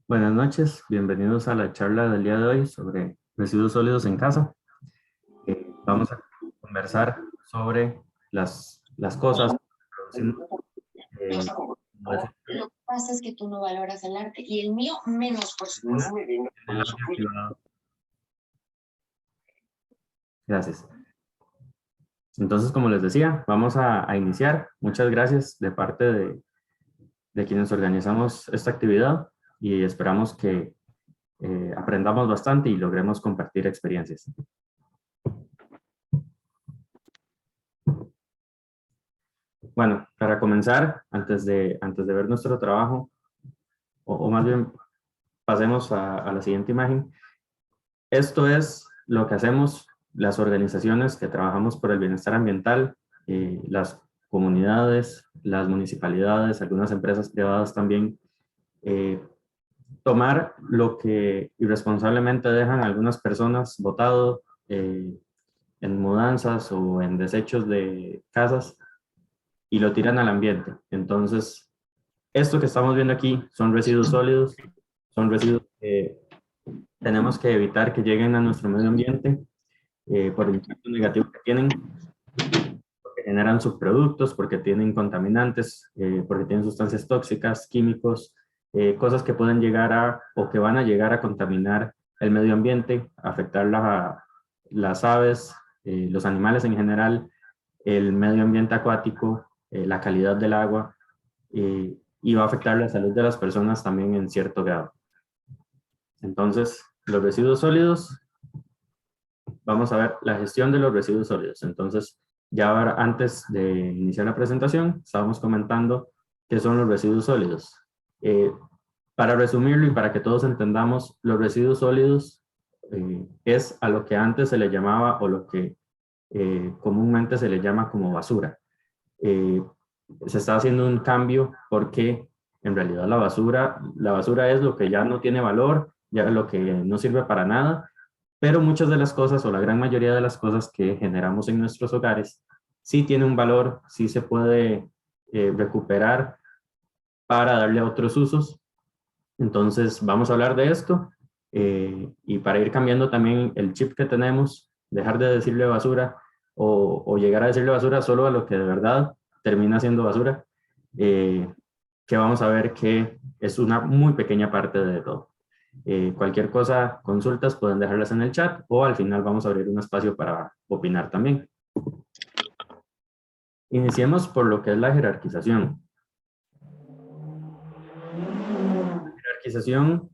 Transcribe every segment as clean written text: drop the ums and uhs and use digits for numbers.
Buenas noches, bienvenidos a la charla del día de hoy sobre residuos sólidos en casa. Vamos a conversar sobre las cosas. Lo que pasa es que tú no valoras el arte y el mío menos, por supuesto. Gracias. Entonces, como les decía, vamos a iniciar. Muchas gracias de parte de quienes organizamos esta actividad y esperamos que aprendamos bastante y logremos compartir experiencias. Bueno, para comenzar, antes de ver nuestro trabajo, o más bien pasemos a la siguiente imagen. Esto es lo que hacemos las organizaciones que trabajamos por el bienestar ambiental, las comunidades, las municipalidades, algunas empresas privadas también. Tomar lo que irresponsablemente dejan algunas personas botado en mudanzas o en desechos de casas y lo tiran al ambiente. Entonces, esto que estamos viendo aquí son residuos sólidos, son residuos que tenemos que evitar que lleguen a nuestro medio ambiente por el impacto negativo que tienen, porque generan subproductos, porque tienen contaminantes, porque tienen sustancias tóxicas, químicos, cosas que pueden llegar a, o que van a llegar a contaminar el medio ambiente, afectar las aves, los animales en general, el medio ambiente acuático, la calidad del agua, y va a afectar la salud de las personas también en cierto grado. Entonces, los residuos sólidos, vamos a ver la gestión de los residuos sólidos. Entonces, ya ahora, antes de iniciar la presentación, estábamos comentando qué son los residuos sólidos. Para resumirlo y para que todos entendamos, los residuos sólidos es a lo que antes se le llamaba, o lo que comúnmente se le llama como basura. Se está haciendo un cambio porque en realidad la basura es lo que ya no tiene valor, ya lo que no sirve para nada, pero muchas de las cosas, o la gran mayoría de las cosas que generamos en nuestros hogares, sí tiene un valor, sí se puede recuperar para darle a otros usos. Entonces vamos a hablar de esto y para ir cambiando también el chip que tenemos, dejar de decirle basura o llegar a decirle basura solo a lo que de verdad termina siendo basura, que vamos a ver que es una muy pequeña parte de todo. Cualquier cosa, consultas, pueden dejarlas en el chat o al final vamos a abrir un espacio para opinar también. Iniciemos por lo que es la jerarquización. La jerarquización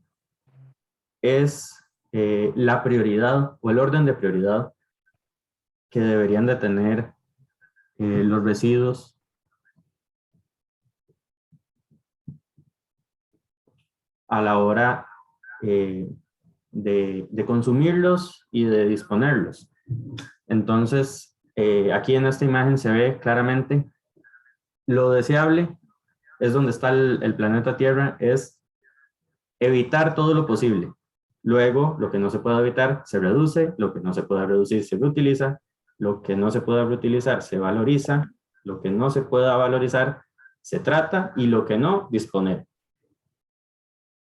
es la prioridad o el orden de prioridad que deberían de tener los residuos a la hora de consumirlos y de disponerlos. Entonces, aquí en esta imagen se ve claramente lo deseable, es donde está el planeta Tierra, es evitar todo lo posible. Luego, lo que no se pueda evitar se reduce, lo que no se pueda reducir se reutiliza, lo que no se pueda reutilizar se valoriza, lo que no se pueda valorizar se trata y lo que no, disponer.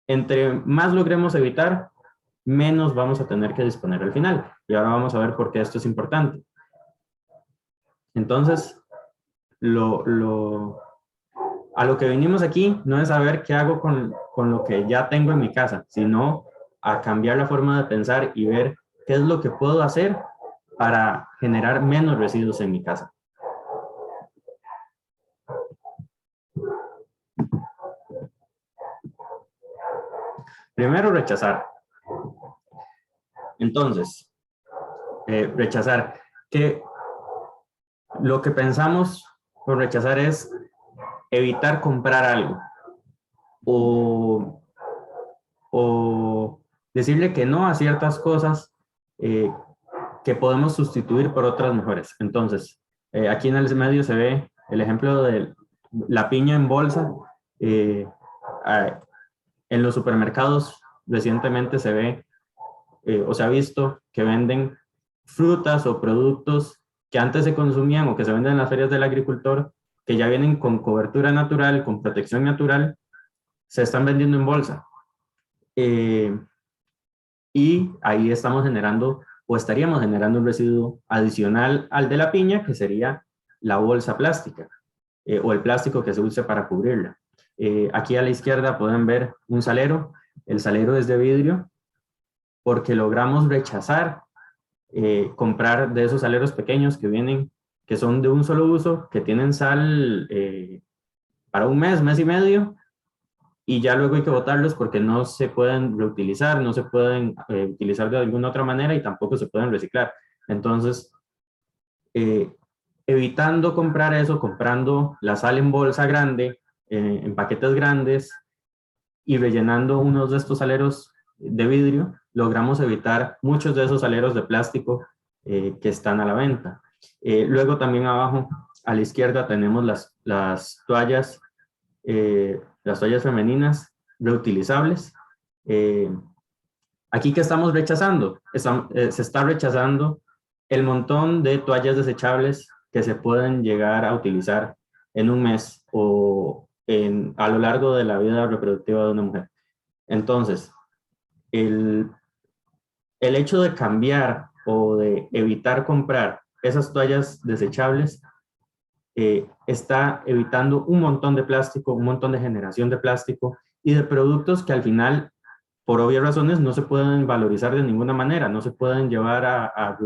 Entre más logremos evitar, menos vamos a tener que disponer al final. Y ahora vamos a ver por qué esto es importante. Entonces, a lo que venimos aquí no es saber qué hago con lo que ya tengo en mi casa, sino a cambiar la forma de pensar y ver qué es lo que puedo hacer para generar menos residuos en mi casa. Primero, rechazar. Entonces, rechazar. Que lo que pensamos por rechazar es evitar comprar algo o decirle que no a ciertas cosas que podemos sustituir por otras mejores. Entonces, aquí en el medio se ve el ejemplo de la piña en bolsa. En los supermercados recientemente se ve o se ha visto que venden frutas o productos que antes se consumían o que se venden en las ferias del agricultor, que ya vienen con cobertura natural, con protección natural, se están vendiendo en bolsa. Y ahí estamos generando, o estaríamos generando un residuo adicional al de la piña, que sería la bolsa plástica, o el plástico que se use para cubrirla. Aquí a la izquierda pueden ver un salero. El salero es de vidrio porque logramos rechazar comprar de esos saleros pequeños que vienen, que son de un solo uso, que tienen sal para un mes, mes y medio, y ya luego hay que botarlos porque no se pueden reutilizar, no se pueden utilizar de alguna otra manera y tampoco se pueden reciclar. Entonces, evitando comprar eso, comprando la sal en bolsa grande, en paquetes grandes, y rellenando unos de estos saleros de vidrio, logramos evitar muchos de esos saleros de plástico que están a la venta. Luego también abajo, a la izquierda, tenemos las toallas femeninas reutilizables. Aquí, ¿qué estamos rechazando? Se está rechazando el montón de toallas desechables que se pueden llegar a utilizar en un mes o a lo largo de la vida reproductiva de una mujer. Entonces, el hecho de cambiar o de evitar comprar esas toallas desechables está evitando un montón de plástico, un montón de generación de plástico y de productos que al final, por obvias razones, no se pueden valorizar de ninguna manera, no se pueden llevar a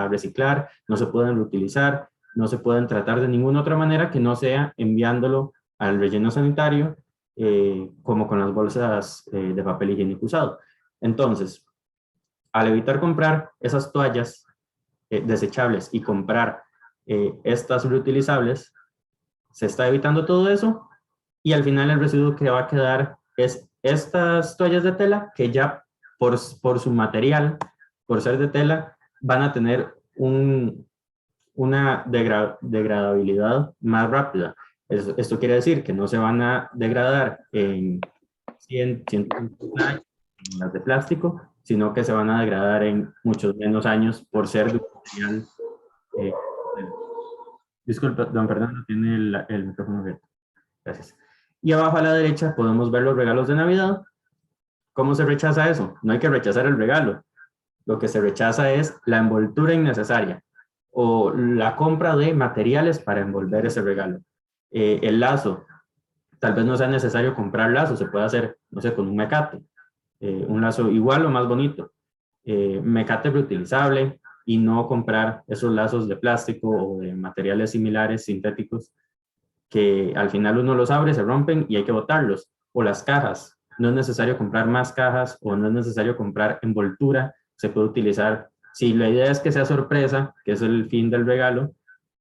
reciclar, no se pueden reutilizar, no se pueden tratar de ninguna otra manera que no sea enviándolo al relleno sanitario, como con las bolsas de papel higiénico usado. Entonces, al evitar comprar esas toallas desechables y comprar estas reutilizables, se está evitando todo eso y al final el residuo que va a quedar es estas toallas de tela que ya por su material, por ser de tela, van a tener una degradabilidad más rápida. Esto quiere decir que no se van a degradar en 100, 150 años en las de plástico, sino que se van a degradar en muchos menos años por ser de un material. Disculpa, don Fernando, tiene el micrófono abierto. Gracias. Y abajo a la derecha podemos ver los regalos de Navidad. ¿Cómo se rechaza eso? No hay que rechazar el regalo. Lo que se rechaza es la envoltura innecesaria o la compra de materiales para envolver ese regalo. El lazo, tal vez no sea necesario comprar lazo, se puede hacer, no sé, con un mecate. Un lazo igual o más bonito. Mecate reutilizable y no comprar esos lazos de plástico o de materiales similares, sintéticos, que al final uno los abre, se rompen y hay que botarlos. O las cajas, no es necesario comprar más cajas o no es necesario comprar envoltura, se puede utilizar. Si la idea es que sea sorpresa, que es el fin del regalo,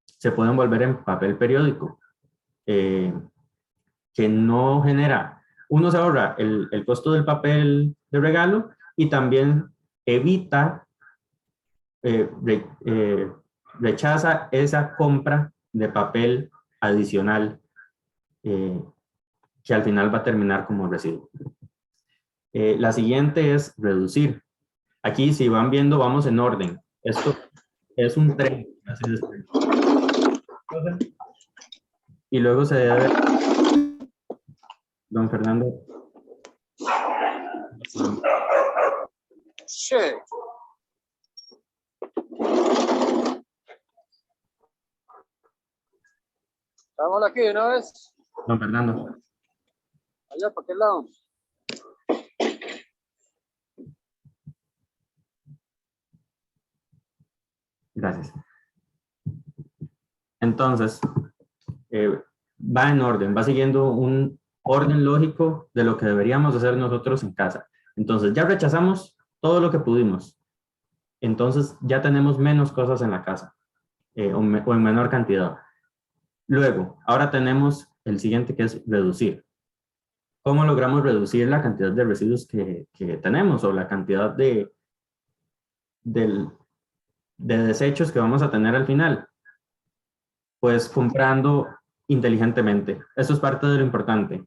se puede envolver en papel periódico, que no genera, uno se ahorra el costo del papel de regalo y también evita, rechaza esa compra de papel adicional que al final va a terminar como residuo. La siguiente es reducir. Aquí, si van viendo, vamos en orden. Esto es un tren. Y luego se debe... Don Fernando. Sí. Estamos aquí una vez. Don Fernando. Allá, ¿para qué lado? Gracias. Entonces, va en orden, va siguiendo un orden lógico de lo que deberíamos hacer nosotros en casa. Entonces, ya rechazamos todo lo que pudimos. Entonces, ya tenemos menos cosas en la casa, o en menor cantidad. Luego, ahora tenemos el siguiente, que es reducir. ¿Cómo logramos reducir la cantidad de residuos que tenemos o la cantidad de desechos que vamos a tener al final? Pues comprando inteligentemente. Eso es parte de lo importante.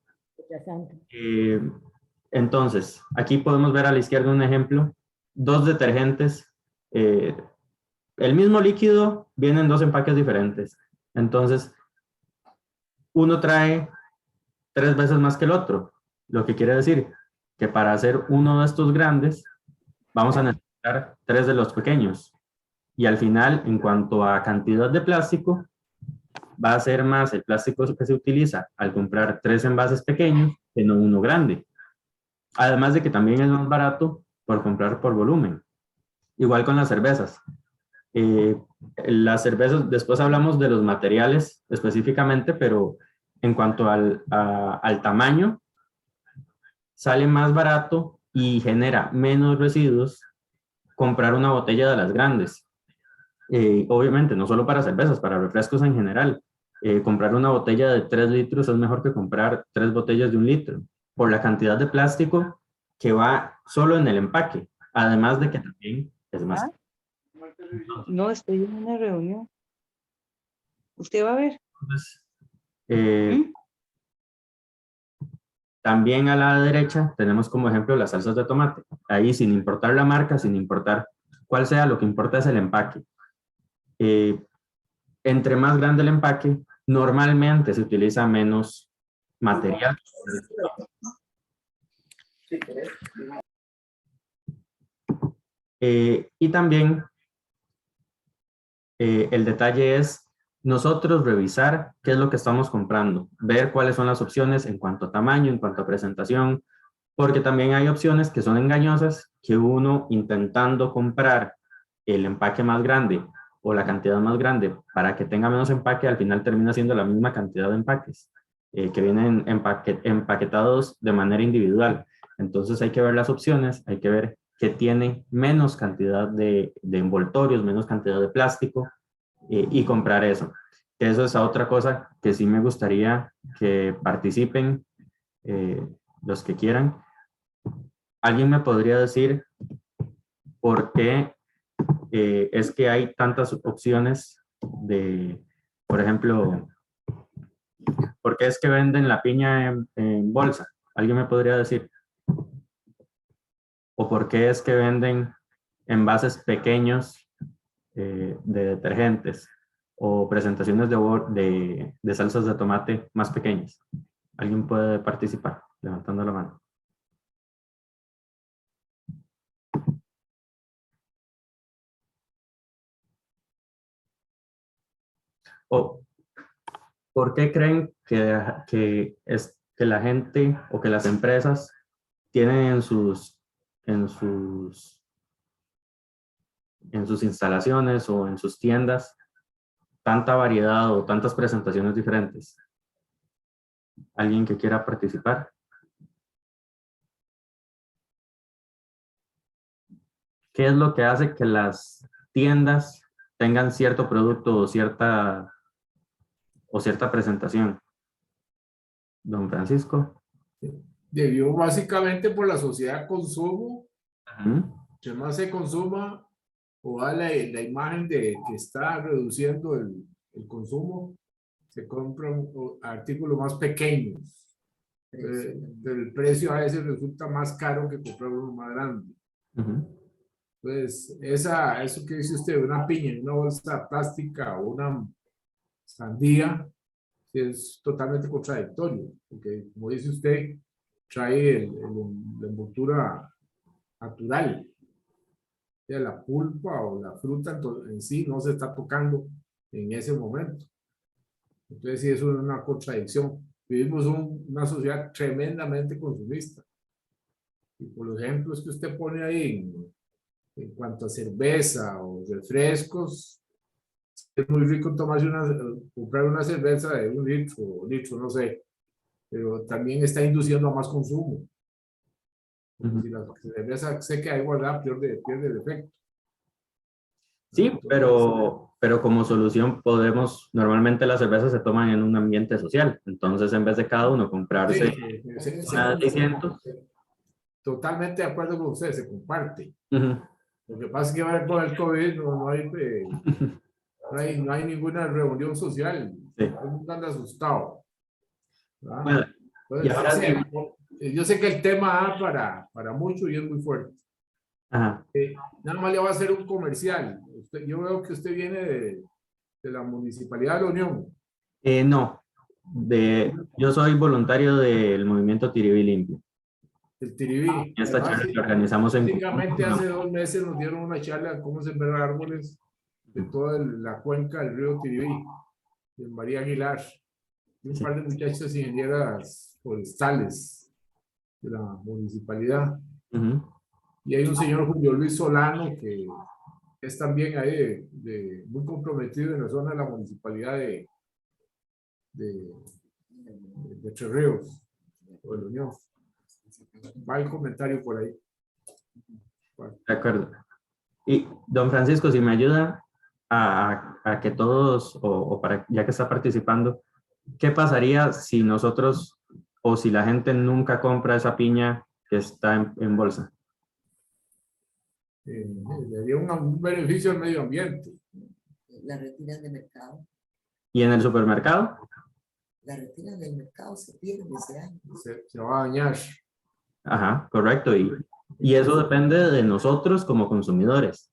Entonces, aquí podemos ver a la izquierda un ejemplo. 2 detergentes. El mismo líquido viene en 2 empaques diferentes. Entonces, uno trae 3 veces más que el otro, lo que quiere decir que para hacer uno de estos grandes vamos a necesitar 3 de los pequeños. Y al final, en cuanto a cantidad de plástico, va a ser más el plástico que se utiliza al comprar 3 envases pequeños que no uno grande. Además de que también es más barato por comprar por volumen. Igual con las cervezas. Las cervezas, después hablamos de los materiales específicamente, pero en cuanto al tamaño, sale más barato y genera menos residuos comprar una botella de las grandes. Obviamente, no solo para cervezas, para refrescos en general. Comprar una botella de 3 litros es mejor que comprar 3 botellas de 1 litro, por la cantidad de plástico que va solo en el empaque, además de que también es más. No, estoy en una reunión. ¿Usted va a ver? Entonces, también a la derecha tenemos como ejemplo las salsas de tomate. Ahí, sin importar la marca, sin importar cuál sea, lo que importa es el empaque. Entre más grande el empaque, normalmente se utiliza menos material. Y también el detalle es nosotros revisar qué es lo que estamos comprando, ver cuáles son las opciones en cuanto a tamaño, en cuanto a presentación, porque también hay opciones que son engañosas, que uno intentando comprar el empaque más grande o la cantidad más grande para que tenga menos empaque, al final termina siendo la misma cantidad de empaques que vienen empaquetados de manera individual. Entonces hay que ver las opciones, hay que ver que tiene menos cantidad de envoltorios, menos cantidad de plástico y comprar eso. Eso es otra cosa que sí me gustaría que participen los que quieran. ¿Alguien me podría decir por qué es que hay tantas opciones de, por ejemplo, por qué es que venden la piña en bolsa? ¿Alguien me podría decir? ¿O por qué es que venden envases pequeños de detergentes o presentaciones de salsas de tomate más pequeñas? ¿Alguien puede participar levantando la mano? ¿O por qué creen que la gente o que las empresas tienen en sus instalaciones o en sus tiendas tanta variedad o tantas presentaciones diferentes? ¿Alguien que quiera participar? ¿Qué es lo que hace que las tiendas tengan cierto producto o cierta presentación? Don Francisco. Debió básicamente por la sociedad de consumo. Uh-huh. Que más se consuma o da la imagen de que está reduciendo el consumo, se compran artículos más pequeños. El precio a veces resulta más caro que comprar uno más grande. Uh-huh. Pues eso que dice usted, una piña en una bolsa plástica o una sandía, es totalmente contradictorio, porque como dice usted, trae la envoltura natural. La pulpa o la fruta en sí no se está tocando en ese momento. Entonces sí, eso es una contradicción. Vivimos una sociedad tremendamente consumista. Y por los ejemplos que usted pone ahí en cuanto a cerveza o refrescos, es muy rico comprar una cerveza de 1 litro o litro, no sé, pero también está induciendo a más consumo. Uh-huh. Si la cerveza seca ahí guardada pierde el efecto. Sí, pero como solución normalmente las cervezas se toman en un ambiente social, entonces en vez de cada uno comprarse una de 600. Totalmente de acuerdo con usted, se comparte. Uh-huh. Lo que pasa es que ahora con el COVID no hay ninguna reunión social. Sí. Todo el mundo anda asustado. Bueno, Entonces, yo sé que el tema da para mucho y es muy fuerte. Ajá. Nada más le voy a hacer un comercial. Yo veo que usted viene de la Municipalidad de la Unión. No, Yo soy voluntario del movimiento Tiribí Limpio. El Tiribí. Y esta Además, charla que organizamos en prácticamente hace 2 meses nos dieron una charla de cómo sembrar árboles de toda la cuenca del río Tiribí, de María Aguilar, y un par de muchachas ingenieras forestales de la municipalidad. Ujú. Y hay un señor Julio Luis Solano que es también ahí muy comprometido en la zona de la municipalidad de Tres Ríos, o de la Unión. Va el comentario por ahí. Bueno, De acuerdo. Y don Francisco, si me ayuda a que todos, o para, ya que está participando, ¿qué pasaría si nosotros o si la gente nunca compra esa piña que está en bolsa? le daría un beneficio al medio ambiente. La retiran del mercado. ¿Y en el supermercado? La retiran del mercado, se pierde, se daña. Se va a dañar. Ajá, correcto. Y eso depende de nosotros como consumidores.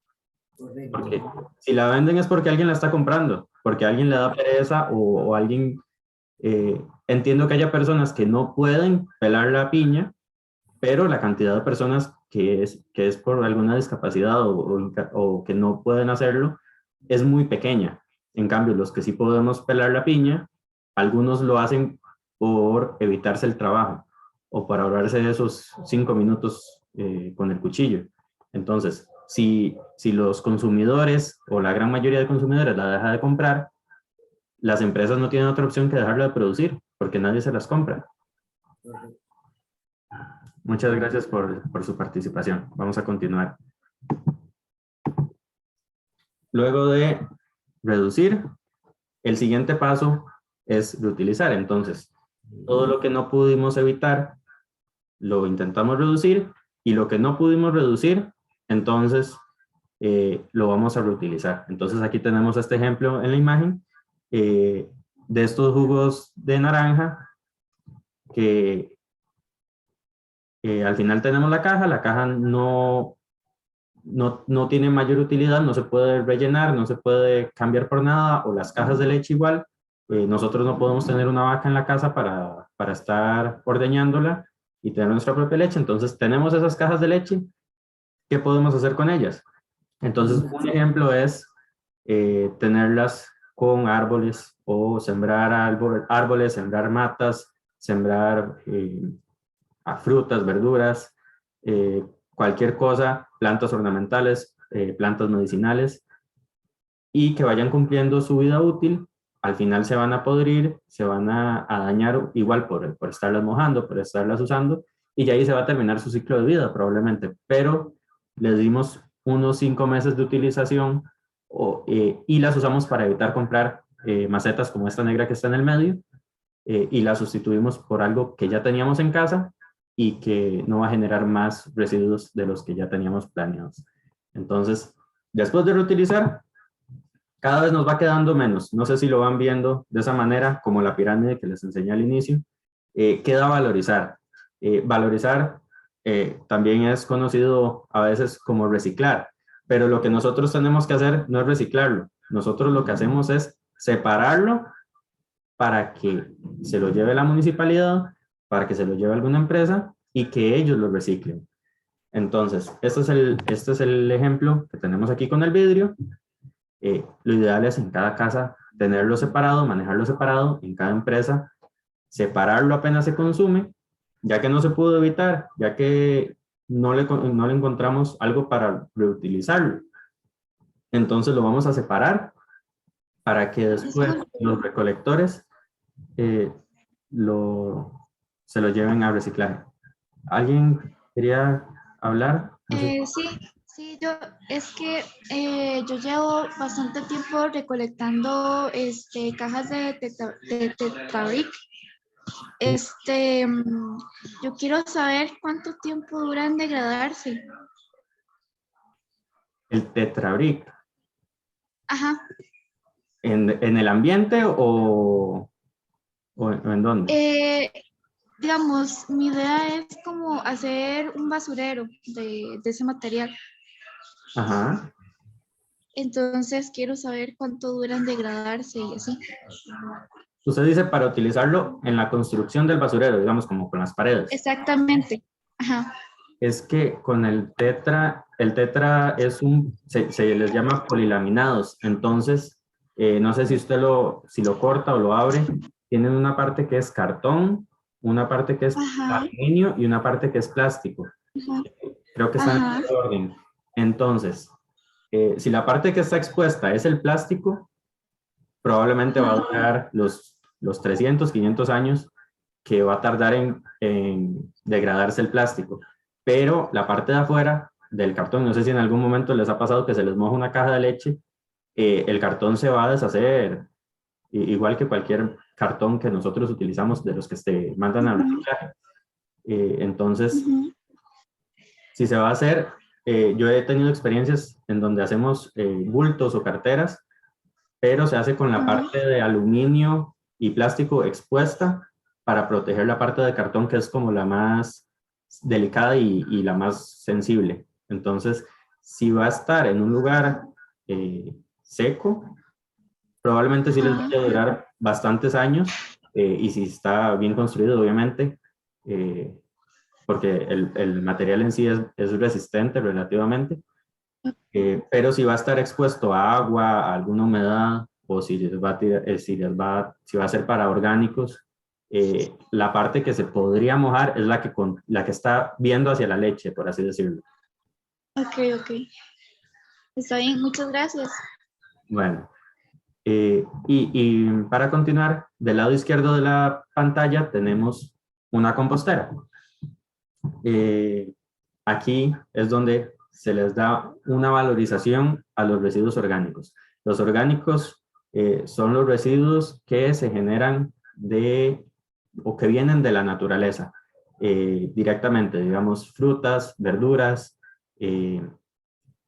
Correcto. Porque si la venden es porque alguien la está comprando, porque alguien le da pereza o alguien... entiendo que haya personas que no pueden pelar la piña, pero la cantidad de personas que es por alguna discapacidad o que no pueden hacerlo es muy pequeña. En cambio, los que sí podemos pelar la piña, algunos lo hacen por evitarse el trabajo o para ahorrarse esos 5 minutos con el cuchillo. Entonces, si los consumidores o la gran mayoría de consumidores la deja de comprar, las empresas no tienen otra opción que dejarla de producir porque nadie se las compra. Muchas gracias por su participación. Vamos a continuar. Luego de reducir, el siguiente paso es reutilizar. Entonces, todo lo que no pudimos evitar, lo intentamos reducir, y lo que no pudimos reducir, entonces lo vamos a reutilizar. Entonces, aquí tenemos este ejemplo en la imagen de estos jugos de naranja que al final tenemos la caja no tiene mayor utilidad, no se puede rellenar, no se puede cambiar por nada, o las cajas de leche igual. Nosotros no podemos tener una vaca en la casa para estar ordeñándola y tener nuestra propia leche. Entonces tenemos esas cajas de leche, ¿qué podemos hacer con ellas? Entonces un ejemplo es tenerlas con árboles o sembrar árboles, sembrar matas, sembrar frutas, verduras, cualquier cosa, plantas ornamentales, plantas medicinales, y que vayan cumpliendo su vida útil. Al final se van a podrir, se van a dañar igual por estarlas mojando, por estarlas usando, y ya ahí se va a terminar su ciclo de vida probablemente, pero les dimos unos 5 meses de utilización y las usamos para evitar comprar macetas como esta negra que está en el medio, y las sustituimos por algo que ya teníamos en casa y que no va a generar más residuos de los que ya teníamos planeados. Entonces, después de reutilizar, cada vez nos va quedando menos. No sé si lo van viendo de esa manera, como la pirámide que les enseñé al inicio. Queda valorizar. Valorizar también es conocido a veces como reciclar, pero lo que nosotros tenemos que hacer no es reciclarlo. Nosotros lo que hacemos es separarlo para que se lo lleve la municipalidad, para que se lo lleve alguna empresa y que ellos lo reciclen. Entonces, este es el ejemplo que tenemos aquí con el vidrio. Lo ideal es en cada casa tenerlo separado, manejarlo separado, en cada empresa separarlo apenas se consume, ya que no se pudo evitar, ya que no le encontramos algo para reutilizarlo. Entonces lo vamos a separar para que después los recolectores se lo lleven a reciclaje. ¿Alguien quería hablar? No sé. Sí, es que yo llevo bastante tiempo recolectando cajas de Tetrabric. Yo quiero saber cuánto tiempo duran degradarse. El Tetrabric. Ajá. ¿En el ambiente o en dónde? Digamos, mi idea es como hacer un basurero de ese material. Ajá. Entonces quiero saber cuánto duran degradarse y así. Usted dice para utilizarlo en la construcción del basurero, digamos, como con las paredes. Exactamente. Ajá. Es que con el tetra es se les llama polilaminados. Entonces, no sé si usted si lo corta o lo abre, tienen una parte que es cartón, una parte que es Ajá. aluminio y una parte que es plástico. Ajá. Creo que está en Ajá. ese orden. Entonces, si la parte que está expuesta es el plástico, probablemente va a durar los 300, 500 años que va a tardar en degradarse el plástico. Pero la parte de afuera del cartón, no sé si en algún momento les ha pasado que se les moja una caja de leche, el cartón se va a deshacer, igual que cualquier cartón que nosotros utilizamos de los que se mandan al reciclaje. Entonces, si se va a hacer, yo he tenido experiencias en donde hacemos bultos o carteras, pero se hace con la parte de aluminio y plástico expuesta para proteger la parte de cartón, que es como la más delicada y la más sensible. Entonces, si va a estar en un lugar seco, probablemente sí les vaya a durar bastantes años, y si está bien construido, obviamente, porque el material en sí es resistente relativamente, pero si va a estar expuesto a agua, a alguna humedad, o si va a ser para orgánicos, la parte que se podría mojar es la que está viendo hacia la leche, por así decirlo. Ok. Está bien, muchas gracias. Bueno, y para continuar, del lado izquierdo de la pantalla tenemos una compostera. Aquí es donde se les da una valorización a los residuos orgánicos. Los orgánicos son los residuos que se generan o que vienen de la naturaleza, directamente, digamos, frutas, verduras,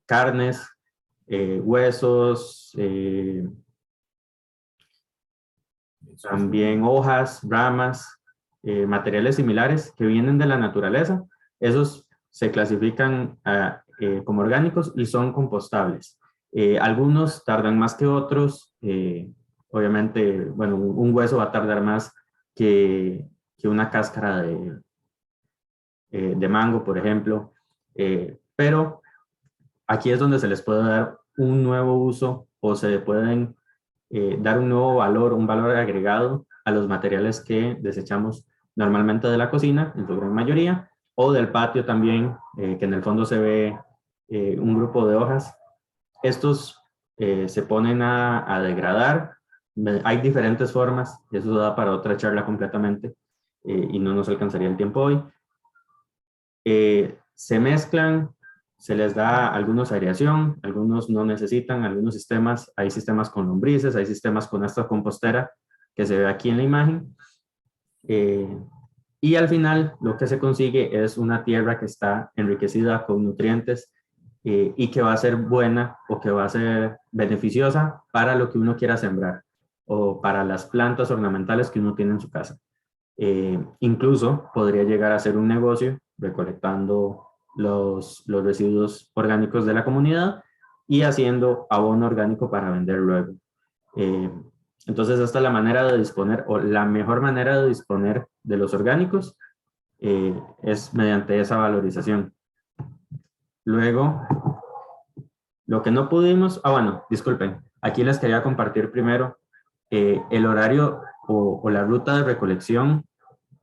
carnes, huesos, también hojas, ramas, materiales similares que vienen de la naturaleza. Esos se clasifican como orgánicos y son compostables. Algunos tardan más que otros. Obviamente, bueno, un hueso va a tardar más que una cáscara de mango, por ejemplo. Pero aquí es donde se les puede dar un nuevo uso, o se pueden dar un nuevo valor, un valor agregado a los materiales que desechamos normalmente de la cocina, en su gran mayoría, o del patio también, que en el fondo se ve un grupo de hojas. Estos se ponen a degradar. Hay diferentes formas, y eso da para otra charla completamente, y no nos alcanzaría el tiempo hoy. Se mezclan, se les da algunos aireación, algunos no necesitan, algunos sistemas, hay sistemas con lombrices, hay sistemas con esta compostera que se ve aquí en la imagen. Y al final lo que se consigue es una tierra que está enriquecida con nutrientes, y que va a ser buena, o que va a ser beneficiosa para lo que uno quiera sembrar, o para las plantas ornamentales que uno tiene en su casa. Incluso podría llegar a ser un negocio recolectando los residuos orgánicos de la comunidad y haciendo abono orgánico para vender luego. Entonces esta es la manera de disponer, o la mejor manera de disponer de los orgánicos, es mediante esa valorización. Luego, lo que no pudimos, bueno, disculpen, aquí les quería compartir primero el horario o la ruta de recolección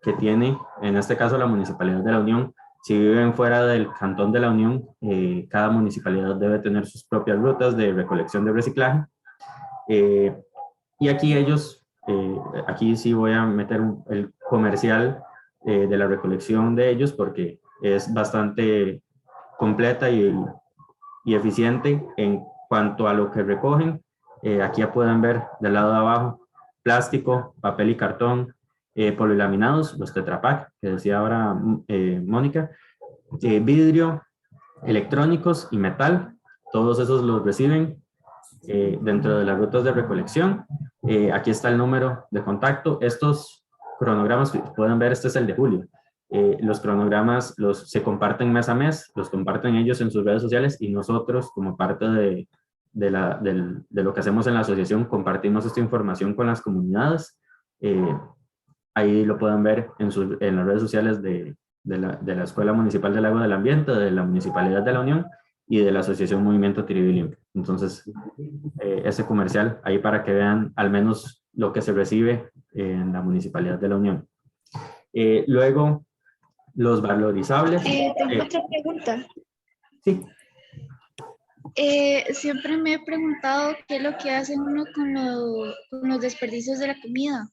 que tiene, en este caso, la Municipalidad de La Unión. Si viven fuera del Cantón de La Unión, cada municipalidad debe tener sus propias rutas de recolección de reciclaje. Y aquí aquí sí voy a meter el comercial de la recolección de ellos, porque es bastante completa y eficiente en cuanto a lo que recogen. Aquí ya pueden ver del lado de abajo: plástico, papel y cartón, polilaminados, los Tetra Pak, que decía ahora Mónica, vidrio, electrónicos y metal. Todos esos los reciben dentro de las rutas de recolección. Aquí está el número de contacto. Estos cronogramas, pueden ver, este es el de julio. Los cronogramas se comparten mes a mes, los comparten ellos en sus redes sociales, y nosotros, como parte de lo que hacemos en la asociación, compartimos esta información con las comunidades. Ahí lo pueden ver en las redes sociales de la Escuela Municipal del Agua del Ambiente, de la Municipalidad de la Unión y de la Asociación Movimiento Tiribí Limpio. Entonces, ese comercial ahí para que vean al menos lo que se recibe en la Municipalidad de la Unión. Luego, los valorizables. Tengo otra pregunta. Sí. Siempre me he preguntado qué es lo que hace uno con los desperdicios de la comida.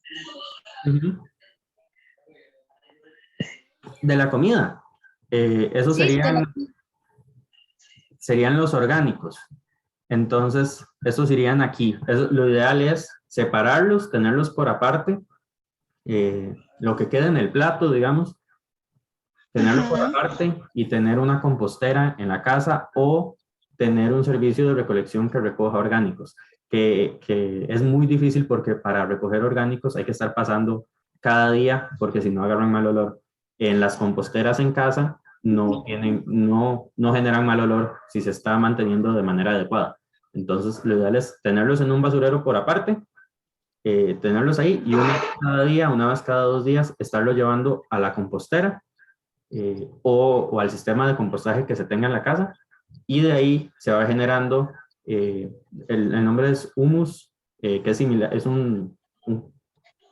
Uh-huh. De la comida. Esos Sí, serían los orgánicos. Entonces, esos irían aquí. Lo ideal es separarlos, tenerlos por aparte. Lo que queda en el plato, digamos, tenerlo por aparte y tener una compostera en la casa o tener un servicio de recolección que recoja orgánicos, que es muy difícil porque para recoger orgánicos hay que estar pasando cada día porque si no agarran mal olor. En las composteras en casa no generan mal olor si se está manteniendo de manera adecuada. Entonces, lo ideal es tenerlos en un basurero por aparte, tenerlos ahí y una vez cada día, una vez cada 2 días, estarlo llevando a la compostera o al sistema de compostaje que se tenga en la casa y de ahí se va generando, el nombre es humus, que es similar, es un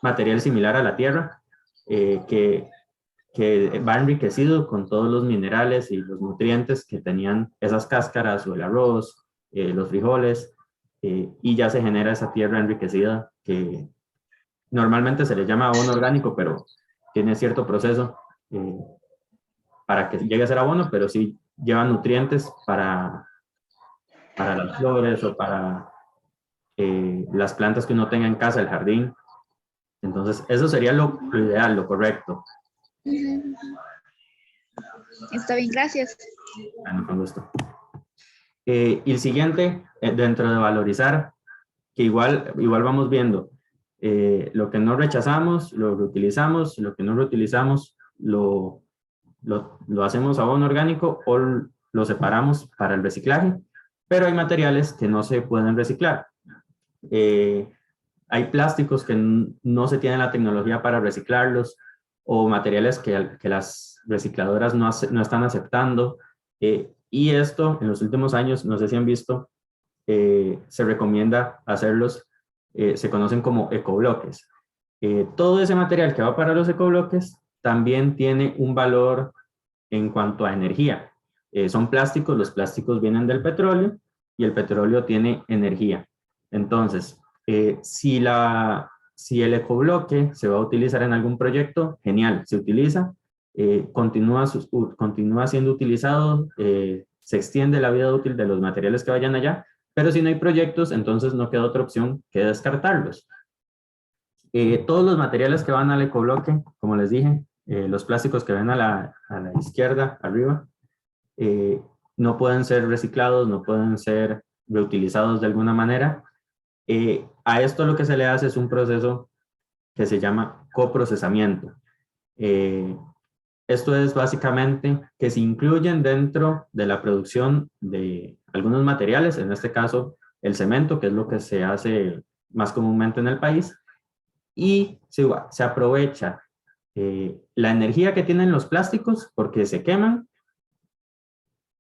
material similar a la tierra, que va enriquecido con todos los minerales y los nutrientes que tenían esas cáscaras o el arroz, los frijoles, y ya se genera esa tierra enriquecida que normalmente se le llama abono orgánico, pero tiene cierto proceso para que llegue a ser abono, pero sí lleva nutrientes para las flores o para las plantas que uno tenga en casa, el jardín. Entonces, eso sería lo ideal, lo correcto. Está bien, gracias. Bueno, con gusto. Y el siguiente, dentro de valorizar, que igual vamos viendo, lo que no rechazamos, lo reutilizamos, lo que no reutilizamos, lo hacemos abono orgánico o lo separamos para el reciclaje, pero hay materiales que no se pueden reciclar. Hay plásticos que no se tiene la tecnología para reciclarlos o materiales que las recicladoras no están aceptando. Y esto, en los últimos años, no sé si han visto, se recomienda hacerlos, se conocen como ecobloques. Todo ese material que va para los ecobloques también tiene un valor en cuanto a energía. Son plásticos, los plásticos vienen del petróleo y el petróleo tiene energía. Entonces, si el ecobloque se va a utilizar en algún proyecto, genial, se utiliza, continúa siendo utilizado, se extiende la vida útil de los materiales que vayan allá, pero si no hay proyectos, entonces no queda otra opción que descartarlos. Todos los materiales que van al ecobloque, como les dije, los plásticos que ven a la izquierda, arriba, no pueden ser reciclados, no pueden ser reutilizados de alguna manera. A esto lo que se le hace es un proceso que se llama coprocesamiento. Esto es básicamente que se incluyen dentro de la producción de algunos materiales, en este caso el cemento, que es lo que se hace más comúnmente en el país, y se aprovecha la energía que tienen los plásticos porque se queman,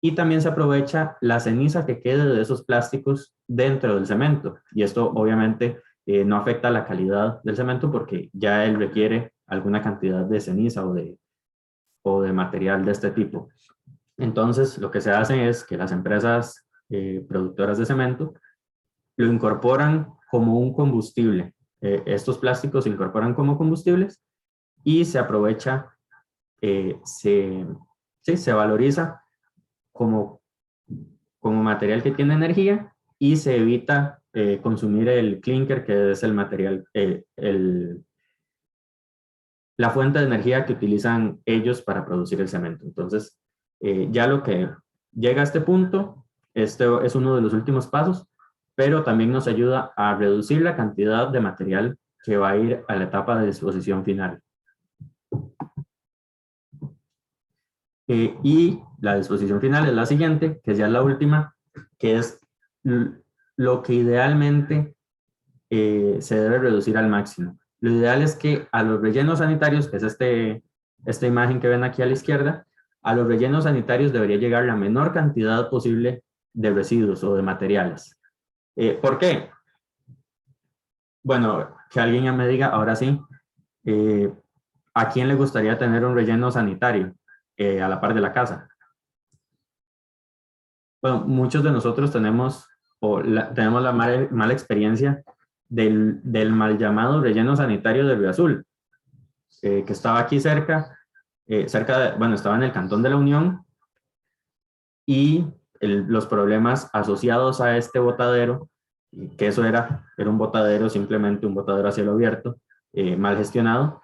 y también se aprovecha la ceniza que quede de esos plásticos dentro del cemento. Y esto obviamente no afecta la calidad del cemento porque ya él requiere alguna cantidad de ceniza o de material de este tipo. Entonces, lo que se hace es que las empresas productoras de cemento lo incorporan como un combustible. Estos plásticos se incorporan como combustibles y se aprovecha, se valoriza como material que tiene energía y se evita consumir el clinker, que es el material, la fuente de energía que utilizan ellos para producir el cemento. Entonces, ya lo que llega a este punto, este es uno de los últimos pasos, pero también nos ayuda a reducir la cantidad de material que va a ir a la etapa de disposición final. Y la disposición final es la siguiente, que ya es la última, que es lo que idealmente se debe reducir al máximo. Lo ideal es que a los rellenos sanitarios, que es esta imagen que ven aquí a la izquierda, a los rellenos sanitarios debería llegar la menor cantidad posible de residuos o de materiales. ¿Por qué? Bueno, que alguien ya me diga, ahora sí, ¿a quién le gustaría tener un relleno sanitario a la par de la casa? Bueno, muchos de nosotros tenemos la mala experiencia del mal llamado relleno sanitario de Río Azul, que estaba aquí cerca bueno, estaba en el Cantón de la Unión, y los problemas asociados a este botadero, que eso era un botadero, simplemente un botadero a cielo abierto, mal gestionado,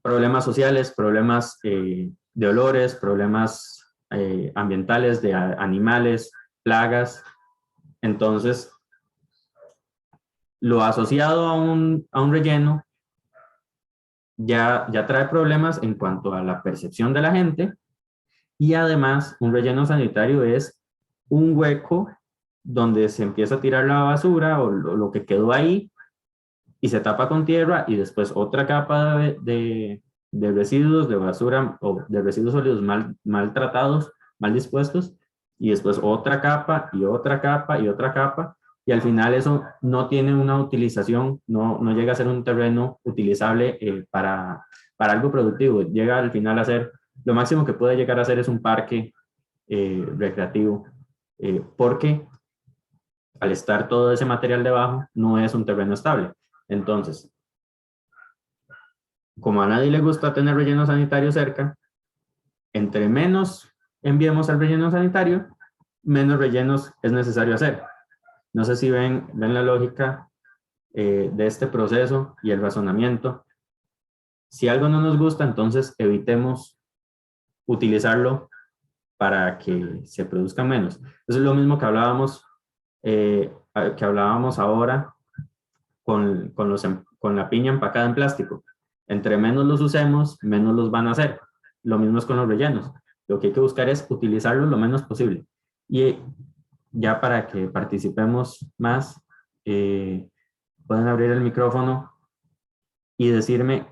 problemas sociales, problemas de olores, problemas ambientales de animales, plagas. Entonces, lo asociado a un relleno ya trae problemas en cuanto a la percepción de la gente, y además un relleno sanitario es un hueco donde se empieza a tirar la basura o lo que quedó ahí y se tapa con tierra, y después otra capa de residuos de basura o de residuos sólidos mal tratados, mal dispuestos, y después otra capa y otra capa y otra capa, y al final eso no tiene una utilización, no llega a ser un terreno utilizable para algo productivo. Llega al final a ser, lo máximo que puede llegar a ser es un parque recreativo, porque al estar todo ese material debajo no es un terreno estable. Entonces, como a nadie le gusta tener relleno sanitario cerca, entre menos enviemos al relleno sanitario, menos rellenos es necesario hacer. No sé si ven la lógica de este proceso y el razonamiento. Si algo no nos gusta, entonces evitemos utilizarlo para que se produzca menos. Eso es lo mismo que hablábamos ahora con la piña empacada en plástico. Entre menos los usemos, menos los van a hacer. Lo mismo es con los rellenos. Lo que hay que buscar es utilizarlos lo menos posible. Y ya para que participemos más, pueden abrir el micrófono y decirme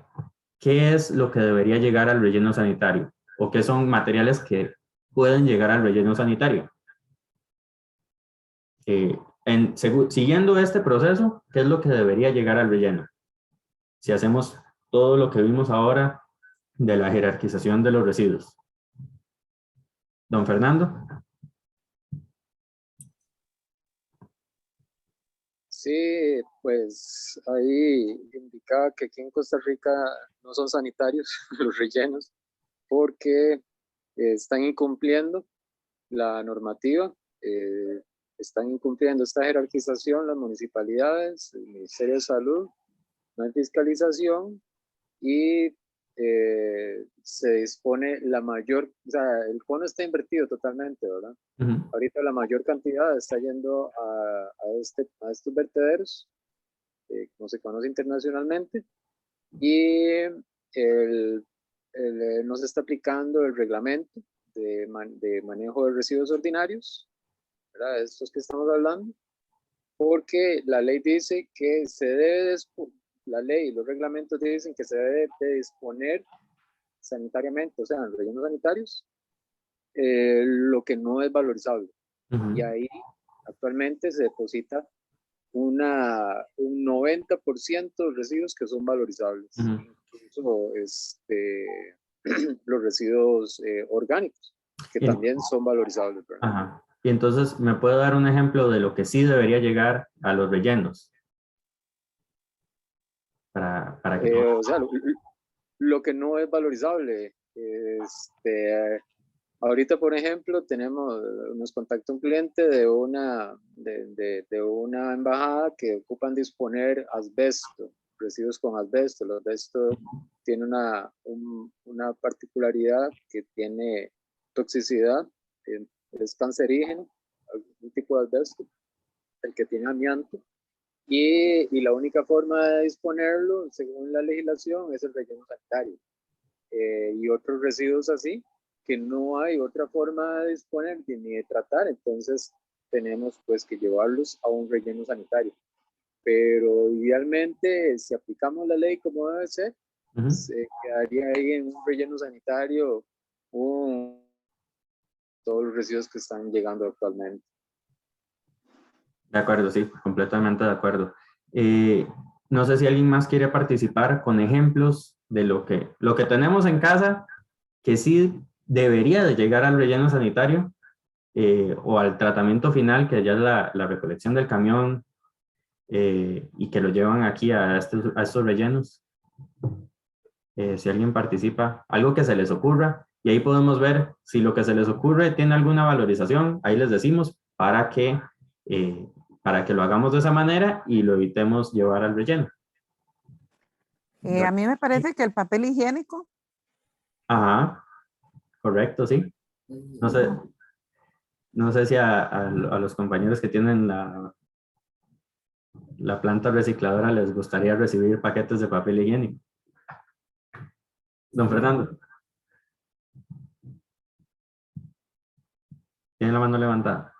qué es lo que debería llegar al relleno sanitario, o qué son materiales que pueden llegar al relleno sanitario. Siguiendo este proceso, ¿qué es lo que debería llegar al relleno? Si hacemos todo lo que vimos ahora de la jerarquización de los residuos. Don Fernando. Sí, pues ahí indicaba que aquí en Costa Rica no son sanitarios los rellenos porque están incumpliendo la normativa, están incumpliendo esta jerarquización las municipalidades, el Ministerio de Salud, no hay fiscalización y se dispone la mayor, o sea, el cono está invertido totalmente, ¿verdad? Ahorita la mayor cantidad está yendo a estos vertederos, como se conoce internacionalmente, y no se está aplicando el reglamento de manejo de residuos ordinarios, ¿verdad? Estos que estamos hablando, porque la ley dice que se debe, la ley y los reglamentos dicen que se debe de disponer sanitariamente, o sea, en rellenos sanitarios, lo que no es valorizable. Y ahí actualmente se deposita un 90% de residuos que son valorizables, incluso los residuos orgánicos, que también son valorizables, ¿verdad? Ajá. Y entonces, ¿me puede dar un ejemplo de lo que sí debería llegar a los rellenos? Para que O sea, lo que no es valorizable. Ahorita, por ejemplo, nos contacta un cliente de una embajada que ocupan disponer asbesto, residuos con asbesto. El asbesto tiene una particularidad que tiene toxicidad, es cancerígeno, algún tipo de asbesto, el que tiene amianto. Y la única forma de disponerlo, según la legislación, es el relleno sanitario. Y otros residuos así, que no hay otra forma de disponer ni de tratar, entonces tenemos pues que llevarlos a un relleno sanitario. pero idealmente si aplicamos la ley como debe ser, Ujú. se quedaría ahí en un relleno sanitario todos los residuos que están llegando actualmente. De acuerdo, sí, completamente de acuerdo. No sé si alguien más quiere participar con ejemplos de lo que tenemos en casa, que sí debería de llegar al relleno sanitario o al tratamiento final, que ya es la recolección del camión y que lo llevan aquí a estos rellenos. Si alguien participa, algo que se les ocurra, y ahí podemos ver si lo que se les ocurre tiene alguna valorización, ahí les decimos para que lo hagamos de esa manera y lo evitemos llevar al relleno. A mí me parece que el papel higiénico, Ajá, correcto, sí. No sé si a los compañeros que tienen la planta recicladora les gustaría recibir paquetes de papel higiénico. Don Fernando. Tiene la mano levantada.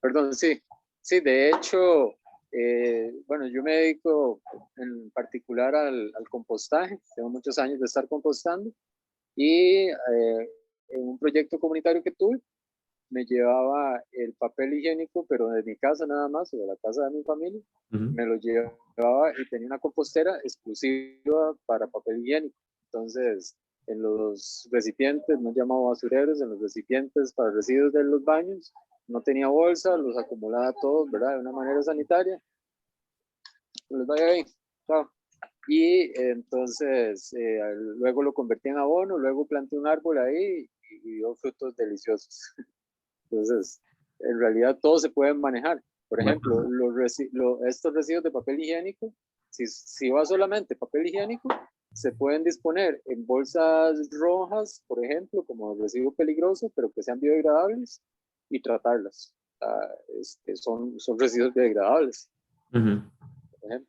Perdón, sí. Sí, de hecho, bueno, yo me dedico en particular al compostaje. Tengo muchos años de estar compostando y en un proyecto comunitario que tuve, me llevaba el papel higiénico, pero de mi casa nada más, o de la casa de mi familia. Me lo llevaba y tenía una compostera exclusiva para papel higiénico. Entonces, en los recipientes, no llamaba basureros, en los recipientes para residuos de los baños, no tenía bolsa, los acumulaba todos, ¿verdad? De una manera sanitaria. Les vaya bien. Chao. Y entonces, luego lo convertí en abono, luego planté un árbol ahí y dio frutos deliciosos. Entonces, en realidad todo se puede manejar. Por ejemplo, estos residuos de papel higiénico, si va solamente papel higiénico, se pueden disponer en bolsas rojas, por ejemplo, como residuo peligroso, pero que sean biodegradables y tratarlas. Son residuos biodegradables. Uh-huh. Por ejemplo.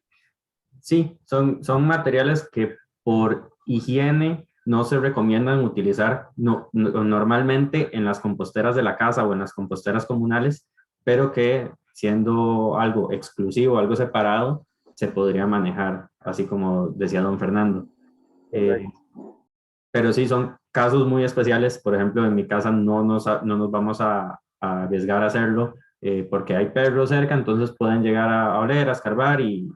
Sí, son materiales que por higiene no se recomiendan utilizar normalmente en las composteras de la casa o en las composteras comunales, pero que siendo algo exclusivo, algo separado, se podría manejar, así como decía don Fernando. Pero sí, son casos muy especiales. Por ejemplo, en mi casa no nos vamos a arriesgar a hacerlo porque hay perros cerca, entonces pueden llegar a oler, a escarbar y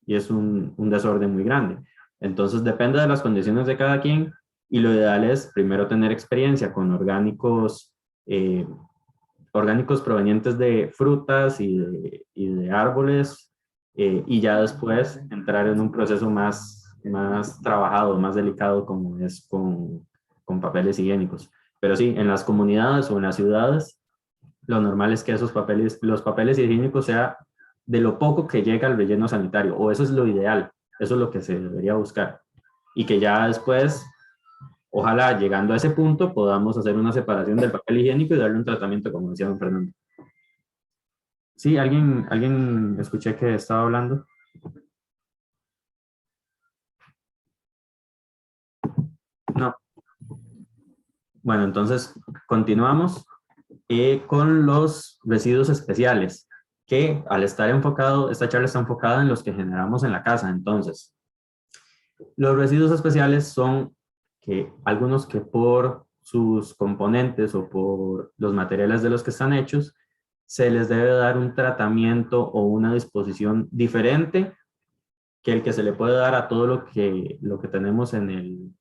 es un desorden muy grande. Entonces depende de las condiciones de cada quien y lo ideal es primero tener experiencia con orgánicos provenientes de frutas y de árboles y ya después entrar en un proceso más trabajado, más delicado como es con papeles higiénicos. Pero sí, en las comunidades o en las ciudades, lo normal es que los papeles higiénicos sea de lo poco que llega al relleno sanitario, o eso es lo ideal, eso es lo que se debería buscar. Y que ya después, ojalá llegando a ese punto, podamos hacer una separación del papel higiénico y darle un tratamiento, como decía don Fernando. Sí, alguien escuché que estaba hablando. No. Bueno, entonces continuamos con los residuos especiales, que al estar esta charla está enfocada en los que generamos en la casa. Entonces, los residuos especiales son algunos que por sus componentes o por los materiales de los que están hechos, se les debe dar un tratamiento o una disposición diferente que el que se le puede dar a todo lo que tenemos en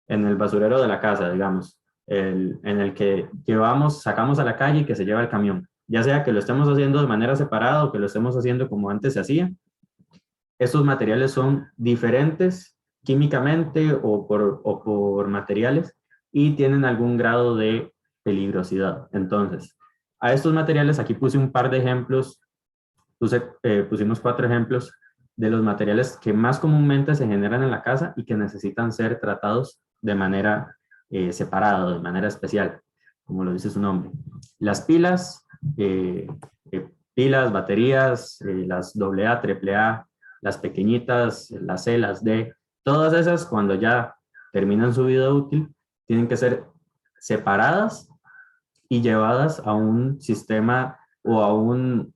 el basurero de la casa, digamos, en el que sacamos a la calle y que se lleva el camión. Ya sea que lo estemos haciendo de manera separada o que lo estemos haciendo como antes se hacía, estos materiales son diferentes químicamente o por materiales y tienen algún grado de peligrosidad. Entonces, a estos materiales, aquí puse un par de ejemplos, pusimos 4 ejemplos de los materiales que más comúnmente se generan en la casa y que necesitan ser tratados de manera separada, de manera especial, como lo dice su nombre. Las pilas, baterías, las AA, AAA, las pequeñitas, las C, las D, todas esas cuando ya terminan su vida útil, tienen que ser separadas y llevadas a un sistema o a un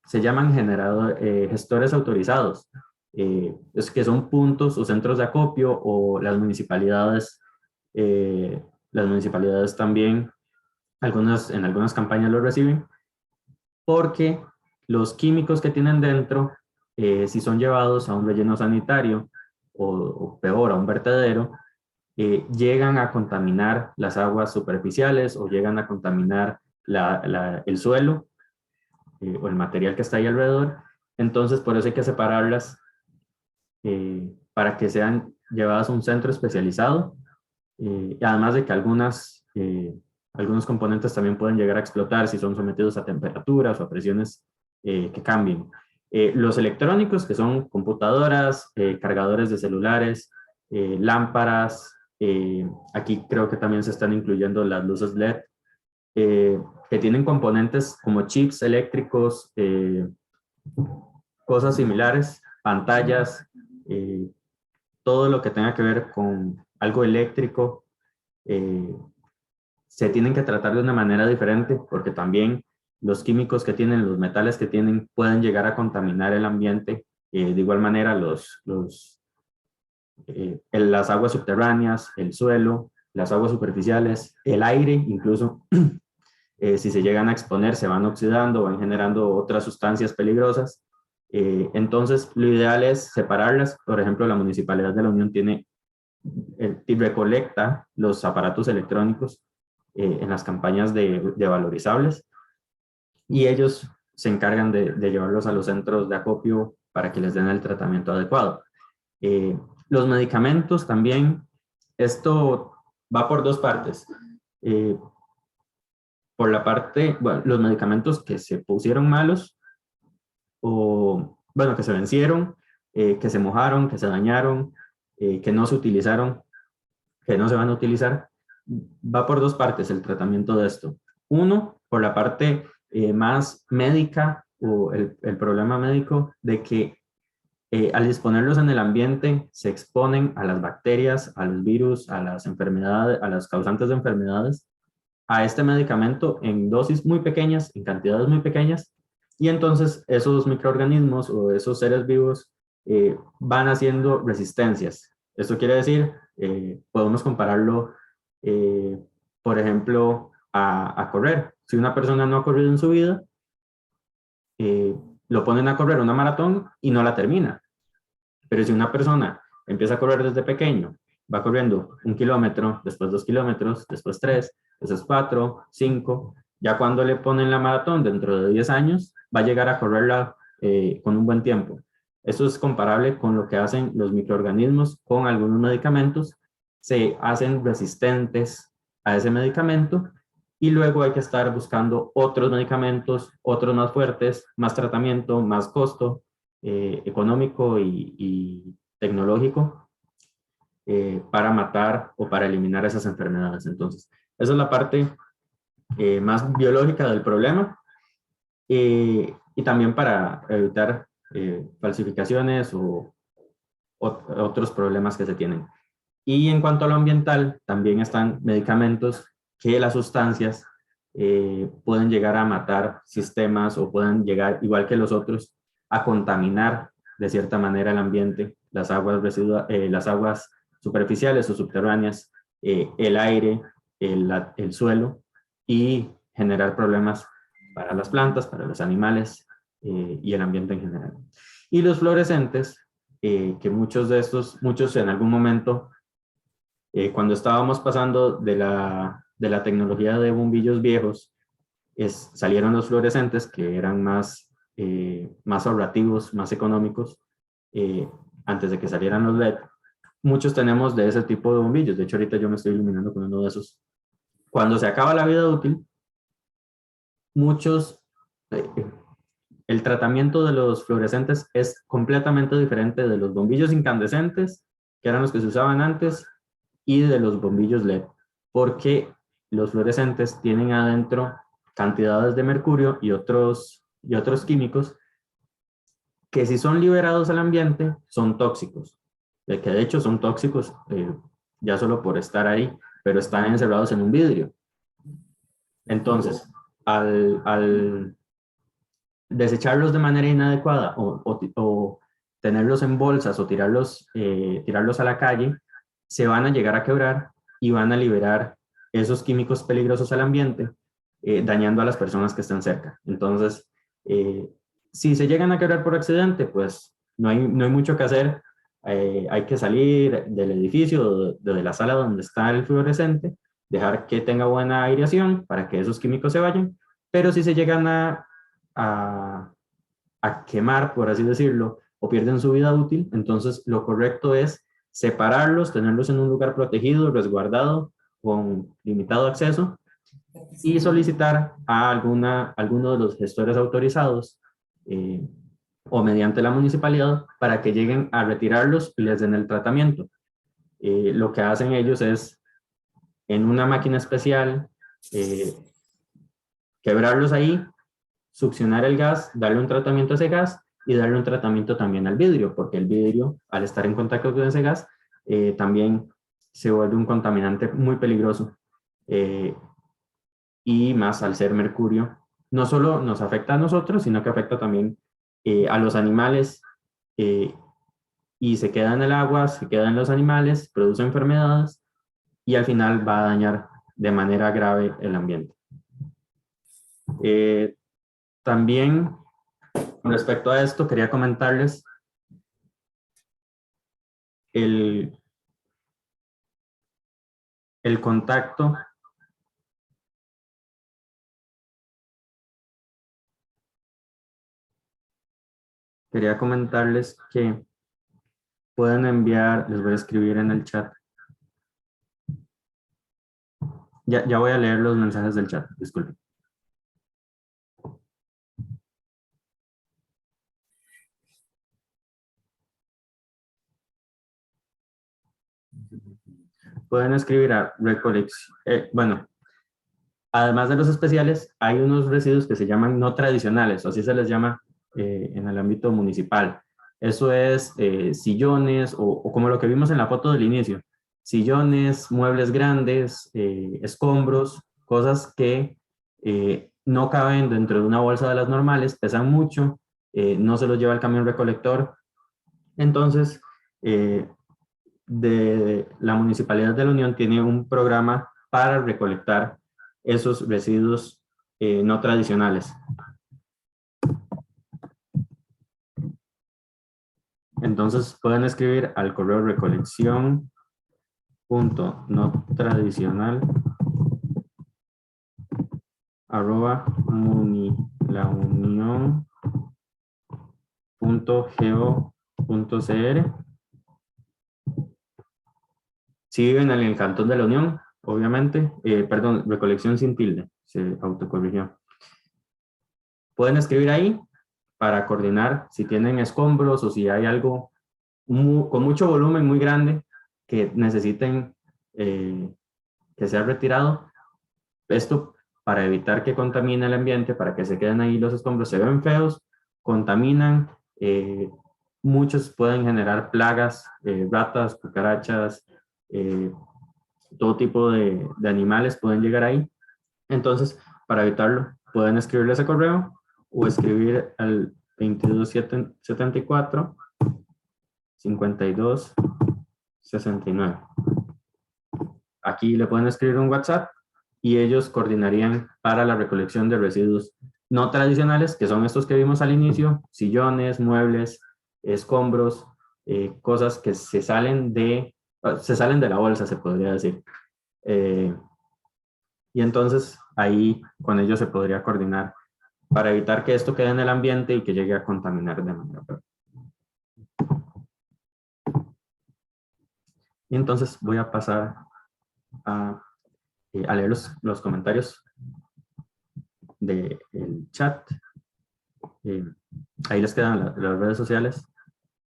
se llaman gestores autorizados, es que son puntos o centros de acopio, o las municipalidades también, en algunas campañas lo reciben, porque los químicos que tienen dentro, si son llevados a un relleno sanitario o peor, a un vertedero, llegan a contaminar las aguas superficiales o llegan a contaminar el suelo o el material que está ahí alrededor. Entonces, por eso hay que separarlas para que sean llevadas a un centro especializado, y además de que algunos componentes también pueden llegar a explotar si son sometidos a temperaturas o a presiones que cambien. Los electrónicos, que son computadoras, cargadores de celulares, lámparas, aquí creo que también se están incluyendo las luces LED, que tienen componentes como chips eléctricos, cosas similares, pantallas, todo lo que tenga que ver con algo eléctrico, se tienen que tratar de una manera diferente, porque también los químicos que tienen, los metales que tienen, pueden llegar a contaminar el ambiente. De igual manera, las aguas subterráneas, el suelo, las aguas superficiales, el aire, incluso si se llegan a exponer, se van oxidando, van generando otras sustancias peligrosas. Entonces, lo ideal es separarlas. Por ejemplo, la Municipalidad de la Unión recolecta los aparatos electrónicos en las campañas de valorizables, y ellos se encargan de llevarlos a los centros de acopio para que les den el tratamiento adecuado. Los medicamentos también, esto va por dos partes. Por la parte, bueno, los medicamentos que se pusieron malos, o bueno, que se vencieron, que se mojaron, que se dañaron, que no se utilizaron, que no se van a utilizar, va por dos partes el tratamiento de esto. Uno, por la parte más médica, o el problema médico de que al disponerlos en el ambiente se exponen a las bacterias, a los virus, a las enfermedades, a las causantes de enfermedades, a este medicamento en dosis muy pequeñas, en cantidades muy pequeñas, y entonces esos microorganismos o esos seres vivos van haciendo resistencias. Esto quiere decir, podemos compararlo, por ejemplo, a correr. Si una persona no ha corrido en su vida, lo ponen a correr una maratón y no la termina. Pero si una persona empieza a correr desde pequeño, va corriendo 1 kilómetro, después 2 kilómetros, después 3, después 4, 5, ya cuando le ponen la maratón dentro de 10 años, va a llegar a correrla con un buen tiempo. Eso es comparable con lo que hacen los microorganismos con algunos medicamentos. Se hacen resistentes a ese medicamento y luego hay que estar buscando otros medicamentos, otros más fuertes, más tratamiento, más costo económico y tecnológico para matar o para eliminar esas enfermedades. Entonces, esa es la parte más biológica del problema, y también para evitar falsificaciones o otros problemas que se tienen. Y en cuanto a lo ambiental, también están medicamentos que las sustancias pueden llegar a matar sistemas, o pueden llegar, igual que los otros, a contaminar de cierta manera el ambiente, las aguas superficiales o subterráneas, el aire, el suelo, y generar problemas para las plantas, para los animales y el ambiente en general. Y los fluorescentes, que muchos en algún momento, cuando estábamos pasando de la tecnología de bombillos viejos, salieron los fluorescentes, que eran más ahorrativos, más económicos, antes de que salieran los LED. Muchos tenemos de ese tipo de bombillos. De hecho, ahorita yo me estoy iluminando con uno de esos. Cuando se acaba la vida útil, el tratamiento de los fluorescentes es completamente diferente de los bombillos incandescentes, que eran los que se usaban antes, y de los bombillos LED, porque los fluorescentes tienen adentro cantidades de mercurio y otros químicos que, si son liberados al ambiente, son tóxicos, que de hecho son tóxicos ya solo por estar ahí, pero están encerrados en un vidrio. Entonces, al desecharlos de manera inadecuada o tenerlos en bolsas o tirarlos a la calle, se van a llegar a quebrar y van a liberar esos químicos peligrosos al ambiente, dañando a las personas que están cerca. Entonces, si se llegan a quebrar por accidente, pues no hay mucho que hacer. Hay que salir del edificio, de la sala donde está el fluorescente, dejar que tenga buena aireación para que esos químicos se vayan, pero si se llegan a quemar, por así decirlo, o pierden su vida útil, entonces lo correcto es separarlos, tenerlos en un lugar protegido, resguardado, con limitado acceso, y solicitar a alguno de los gestores autorizados o mediante la municipalidad para que lleguen a retirarlos y les den el tratamiento. Lo que hacen ellos es, en una máquina especial, quebrarlos ahí, succionar el gas, darle un tratamiento a ese gas y darle un tratamiento también al vidrio, porque el vidrio, al estar en contacto con ese gas, también se vuelve un contaminante muy peligroso. Y más al ser mercurio, no solo nos afecta a nosotros, sino que afecta también a los animales, y se queda en el agua, se queda en los animales, produce enfermedades y al final va a dañar de manera grave el ambiente. También, respecto a esto, quería comentarles el contacto quería comentarles que pueden enviar, les voy a escribir en el chat. Ya voy a leer los mensajes del chat, disculpen. Pueden escribir a recolección. Bueno, además de los especiales, hay unos residuos que se llaman no tradicionales, o así se les llama en el ámbito municipal. Eso es sillones o como lo que vimos en la foto del inicio. Sillones, muebles grandes, escombros, cosas que no caben dentro de una bolsa de las normales, pesan mucho, no se los lleva el camión recolector. Entonces, de la Municipalidad de la Unión tiene un programa para recolectar esos residuos no tradicionales. Entonces pueden escribir al correo recolección.notradicional@launion.go.cr. Si viven en el Cantón de la Unión, obviamente, perdón, recolección sin tilde, se autocorrigió. Pueden escribir ahí para coordinar si tienen escombros o si hay algo con mucho volumen muy grande que necesiten que sea retirado. Esto para evitar que contamine el ambiente, para que se queden ahí los escombros, se ven feos, contaminan, muchos pueden generar plagas, ratas, cucarachas, todo tipo de animales pueden llegar ahí. Entonces, para evitarlo, pueden escribirle ese correo o escribir al 2274 52 69. Aquí le pueden escribir un WhatsApp y ellos coordinarían para la recolección de residuos no tradicionales, que son estos que vimos al inicio: sillones, muebles, escombros, cosas que se salen de la bolsa, se podría decir. Y entonces ahí con ellos se podría coordinar para evitar que esto quede en el ambiente y que llegue a contaminar de manera peor. Y entonces voy a pasar a leer los comentarios del chat. Ahí les quedan las redes sociales.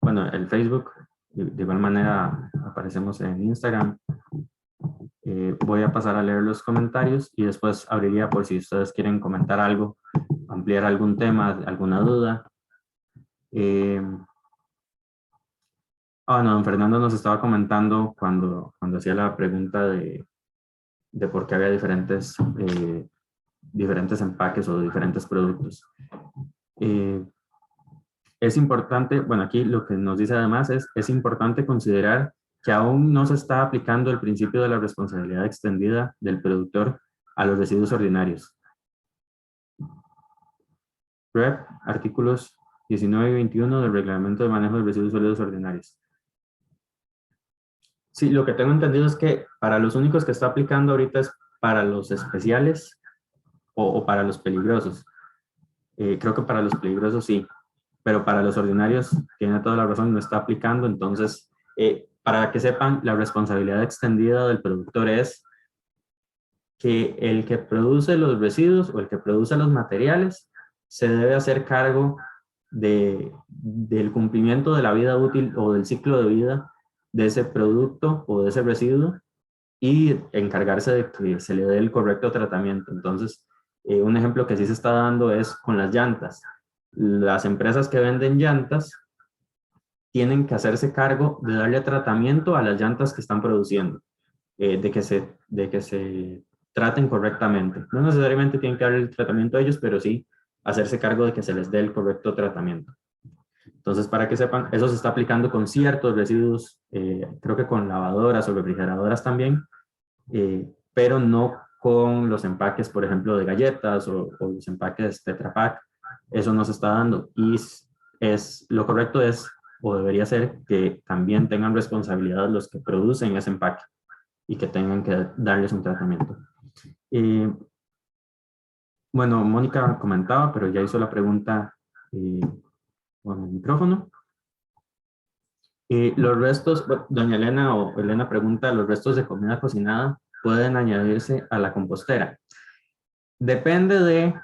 Bueno, el Facebook, de igual manera aparecemos en Instagram. Voy a pasar a leer los comentarios y después abriría por si ustedes quieren comentar algo, ampliar algún tema, alguna duda. No, don Fernando nos estaba comentando cuando hacía la pregunta de por qué había diferentes empaques o diferentes productos. Es importante, bueno, aquí lo que nos dice además es importante considerar que aún no se está aplicando el principio de la responsabilidad extendida del productor a los residuos ordinarios. REP, artículos 19 y 21 del Reglamento de Manejo de Residuos Sólidos Ordinarios. Sí, lo que tengo entendido es que para los únicos que está aplicando ahorita es para los especiales o para los peligrosos. Creo que para los peligrosos sí, pero para los ordinarios, tiene toda la razón, no está aplicando. Entonces, para que sepan, la responsabilidad extendida del productor es que el que produce los residuos o el que produce los materiales se debe hacer cargo del cumplimiento de la vida útil o del ciclo de vida de ese producto o de ese residuo y encargarse de que se le dé el correcto tratamiento. Entonces, un ejemplo que sí se está dando es con las llantas. Las empresas que venden llantas tienen que hacerse cargo de darle tratamiento a las llantas que están produciendo, de que se traten correctamente. No necesariamente tienen que darle el tratamiento a ellos, pero sí hacerse cargo de que se les dé el correcto tratamiento. Entonces, para que sepan, eso se está aplicando con ciertos residuos, creo que con lavadoras o refrigeradoras también, pero no con los empaques, por ejemplo, de galletas o los empaques Tetra Pak. Eso no se está dando y lo correcto es, o debería ser, que también tengan responsabilidad los que producen ese empaque y que tengan que darles un tratamiento. Bueno, Mónica comentaba, pero ya hizo la pregunta con el micrófono. Los restos, doña Elena o Elena pregunta, ¿los restos de comida cocinada pueden añadirse a la compostera? Depende de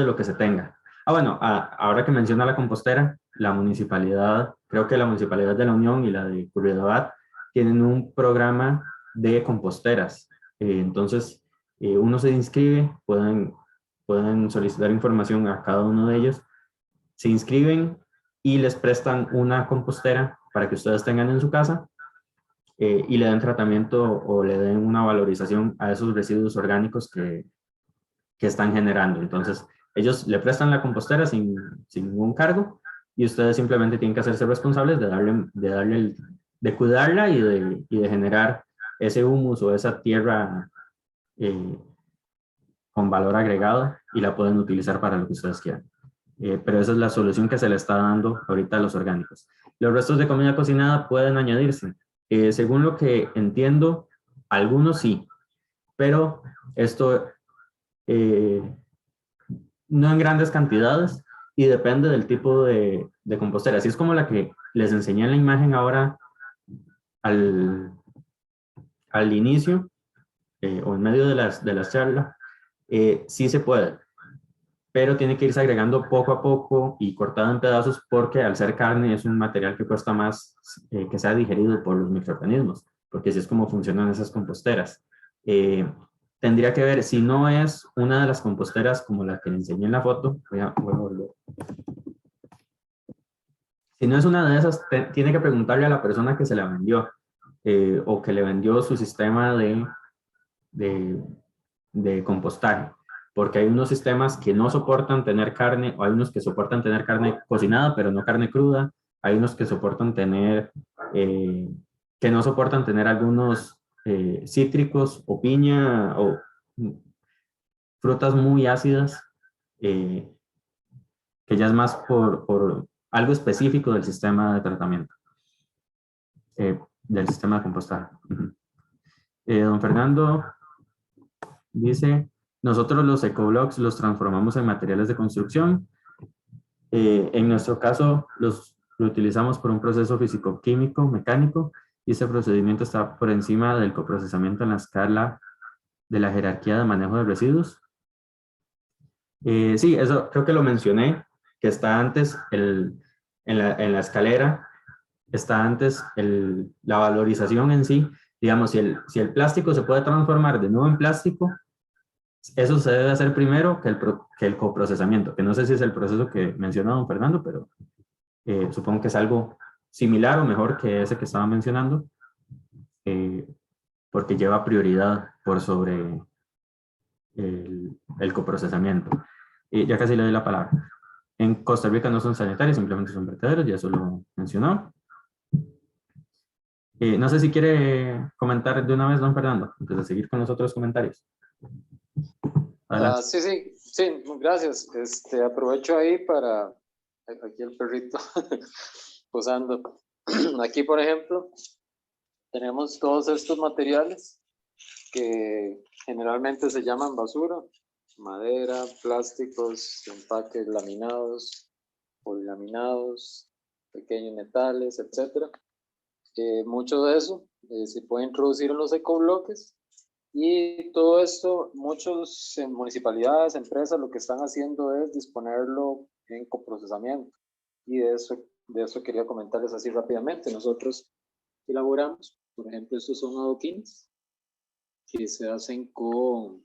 lo que se tenga. Bueno, ahora que menciona la compostera, la municipalidad, creo que la municipalidad de La Unión y la de Curridabat tienen un programa de composteras. Entonces, uno se inscribe, pueden solicitar información a cada uno de ellos, se inscriben y les prestan una compostera para que ustedes tengan en su casa y le den tratamiento o le den una valorización a esos residuos orgánicos que están generando. Entonces, ellos le prestan la compostera sin ningún cargo y ustedes simplemente tienen que hacerse responsables de cuidarla y de generar ese humus o esa tierra con valor agregado y la pueden utilizar para lo que ustedes quieran. Pero esa es la solución que se le está dando ahorita a los orgánicos. Los restos de comida cocinada pueden añadirse. Según lo que entiendo, algunos sí, pero esto no en grandes cantidades y depende del tipo de compostera. Así es como la que les enseñé en la imagen ahora al inicio o en medio de las charlas. Sí se puede, pero tiene que irse agregando poco a poco y cortado en pedazos porque al ser carne es un material que cuesta más que sea digerido por los microorganismos, porque así es como funcionan esas composteras. Tendría que ver, si no es una de las composteras como la que le enseñé en la foto, voy a volver. Si no es una de esas, tiene que preguntarle a la persona que se la vendió o que le vendió su sistema de compostaje, porque hay unos sistemas que no soportan tener carne, o hay unos que soportan tener carne cocinada, pero no carne cruda, hay unos que soportan tener, que no soportan tener algunos cítricos o piña o frutas muy ácidas, que ya es más por algo específico del sistema de tratamiento, del sistema de compostaje. Don Fernando dice, nosotros los ecoblocks los transformamos en materiales de construcción. En nuestro caso, lo utilizamos por un proceso físico-químico, mecánico, y ese procedimiento está por encima del coprocesamiento en la escala de la jerarquía de manejo de residuos. Sí, eso creo que lo mencioné, que está antes en la escalera, está antes la valorización en sí. Digamos, si el plástico se puede transformar de nuevo en plástico, eso se debe hacer primero que el coprocesamiento, que no sé si es el proceso que menciona don Fernando, pero supongo que es algo similar o mejor que ese que estaba mencionando, porque lleva prioridad por sobre el coprocesamiento. Ya casi le doy la palabra. En Costa Rica no son sanitarios, simplemente son vertederos, ya eso lo mencionó. No sé si quiere comentar de una vez, don Fernando, antes de seguir con los otros comentarios. Adelante. Sí, gracias. Aprovecho ahí para, aquí el perrito posando. Aquí, por ejemplo, tenemos todos estos materiales que generalmente se llaman basura: madera, plásticos, empaques laminados, polilaminados, pequeños metales, etc. Mucho de eso se puede introducir en los ecobloques, y todo esto, muchas municipalidades, empresas, lo que están haciendo es disponerlo en coprocesamiento, y de eso quería comentarles así rápidamente. Nosotros elaboramos, por ejemplo, estos son adoquines que se hacen con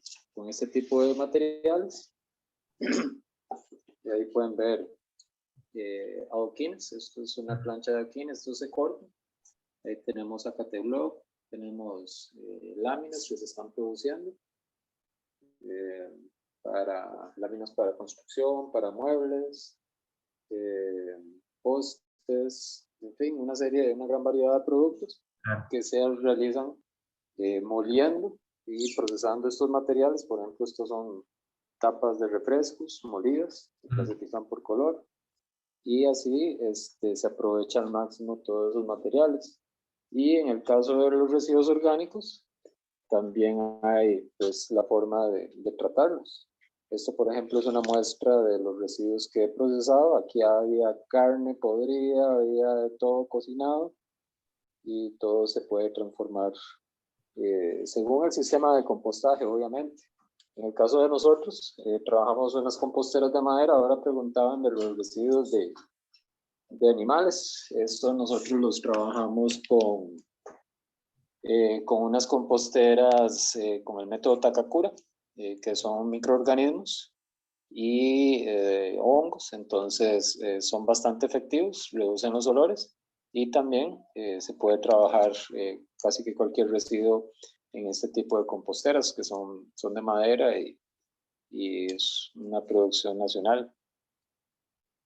este tipo de materiales. Y ahí pueden ver adoquines. Esto es una plancha de adoquines, esto se corta. Ahí tenemos Acateblock, tenemos láminas que se están produciendo, láminas para construcción, para muebles, postes, en fin, una gran variedad de productos que se realizan moliendo y procesando estos materiales. Por ejemplo, estos son tapas de refrescos molidas, se clasifican por color, y así se aprovecha al máximo todos esos materiales. Y en el caso de los residuos orgánicos, también hay pues la forma de tratarlos. Esto, por ejemplo, es una muestra de los residuos que he procesado. Aquí había carne podrida, había de todo cocinado, y todo se puede transformar según el sistema de compostaje, obviamente. En el caso de nosotros, trabajamos en unas composteras de madera. Ahora preguntaban de los residuos de animales. Esto nosotros los trabajamos con unas composteras con el método Takakura, que son microorganismos y hongos. Entonces son bastante efectivos, reducen los olores, y también se puede trabajar casi que cualquier residuo en este tipo de composteras, que son de madera, y es una producción nacional.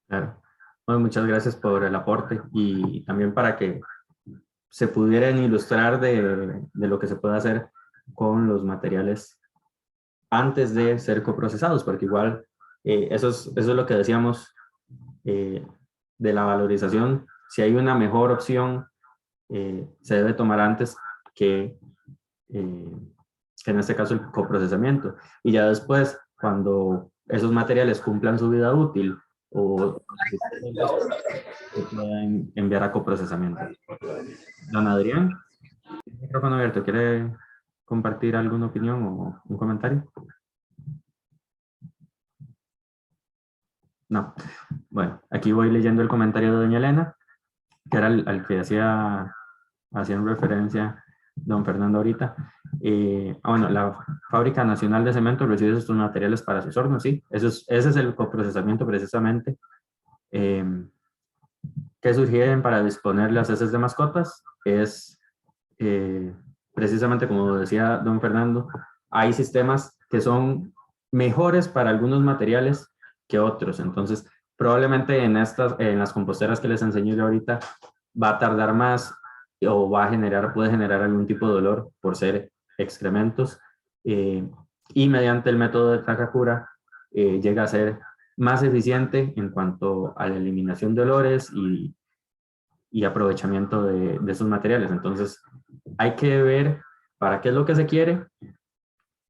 Claro. Bueno, muchas gracias por el aporte, y también para que se pudieran ilustrar de lo que se puede hacer con los materiales antes de ser coprocesados, porque igual eso es lo que decíamos de la valorización. Si hay una mejor opción, se debe tomar antes que en este caso el coprocesamiento, y ya después, cuando esos materiales cumplan su vida útil o se pueden enviar a coprocesamiento. Don Adrián, micrófono abierto, ¿quiere compartir alguna opinión o un comentario? No. Bueno, aquí voy leyendo el comentario de doña Elena, que era al que hacían referencia don Fernando ahorita. Bueno, la Fábrica Nacional de Cemento recibe estos materiales para sus hornos, sí. Ese es el coprocesamiento precisamente. ¿Qué sugieren para disponer las heces de mascotas? Es precisamente como decía don Fernando, hay sistemas que son mejores para algunos materiales que otros. Entonces, probablemente en las composteras que les enseño yo ahorita, va a tardar más, o puede generar algún tipo de dolor por ser excrementos, y mediante el método de Takakura llega a ser más eficiente en cuanto a la eliminación de olores y aprovechamiento de esos materiales. Entonces, hay que ver para qué es lo que se quiere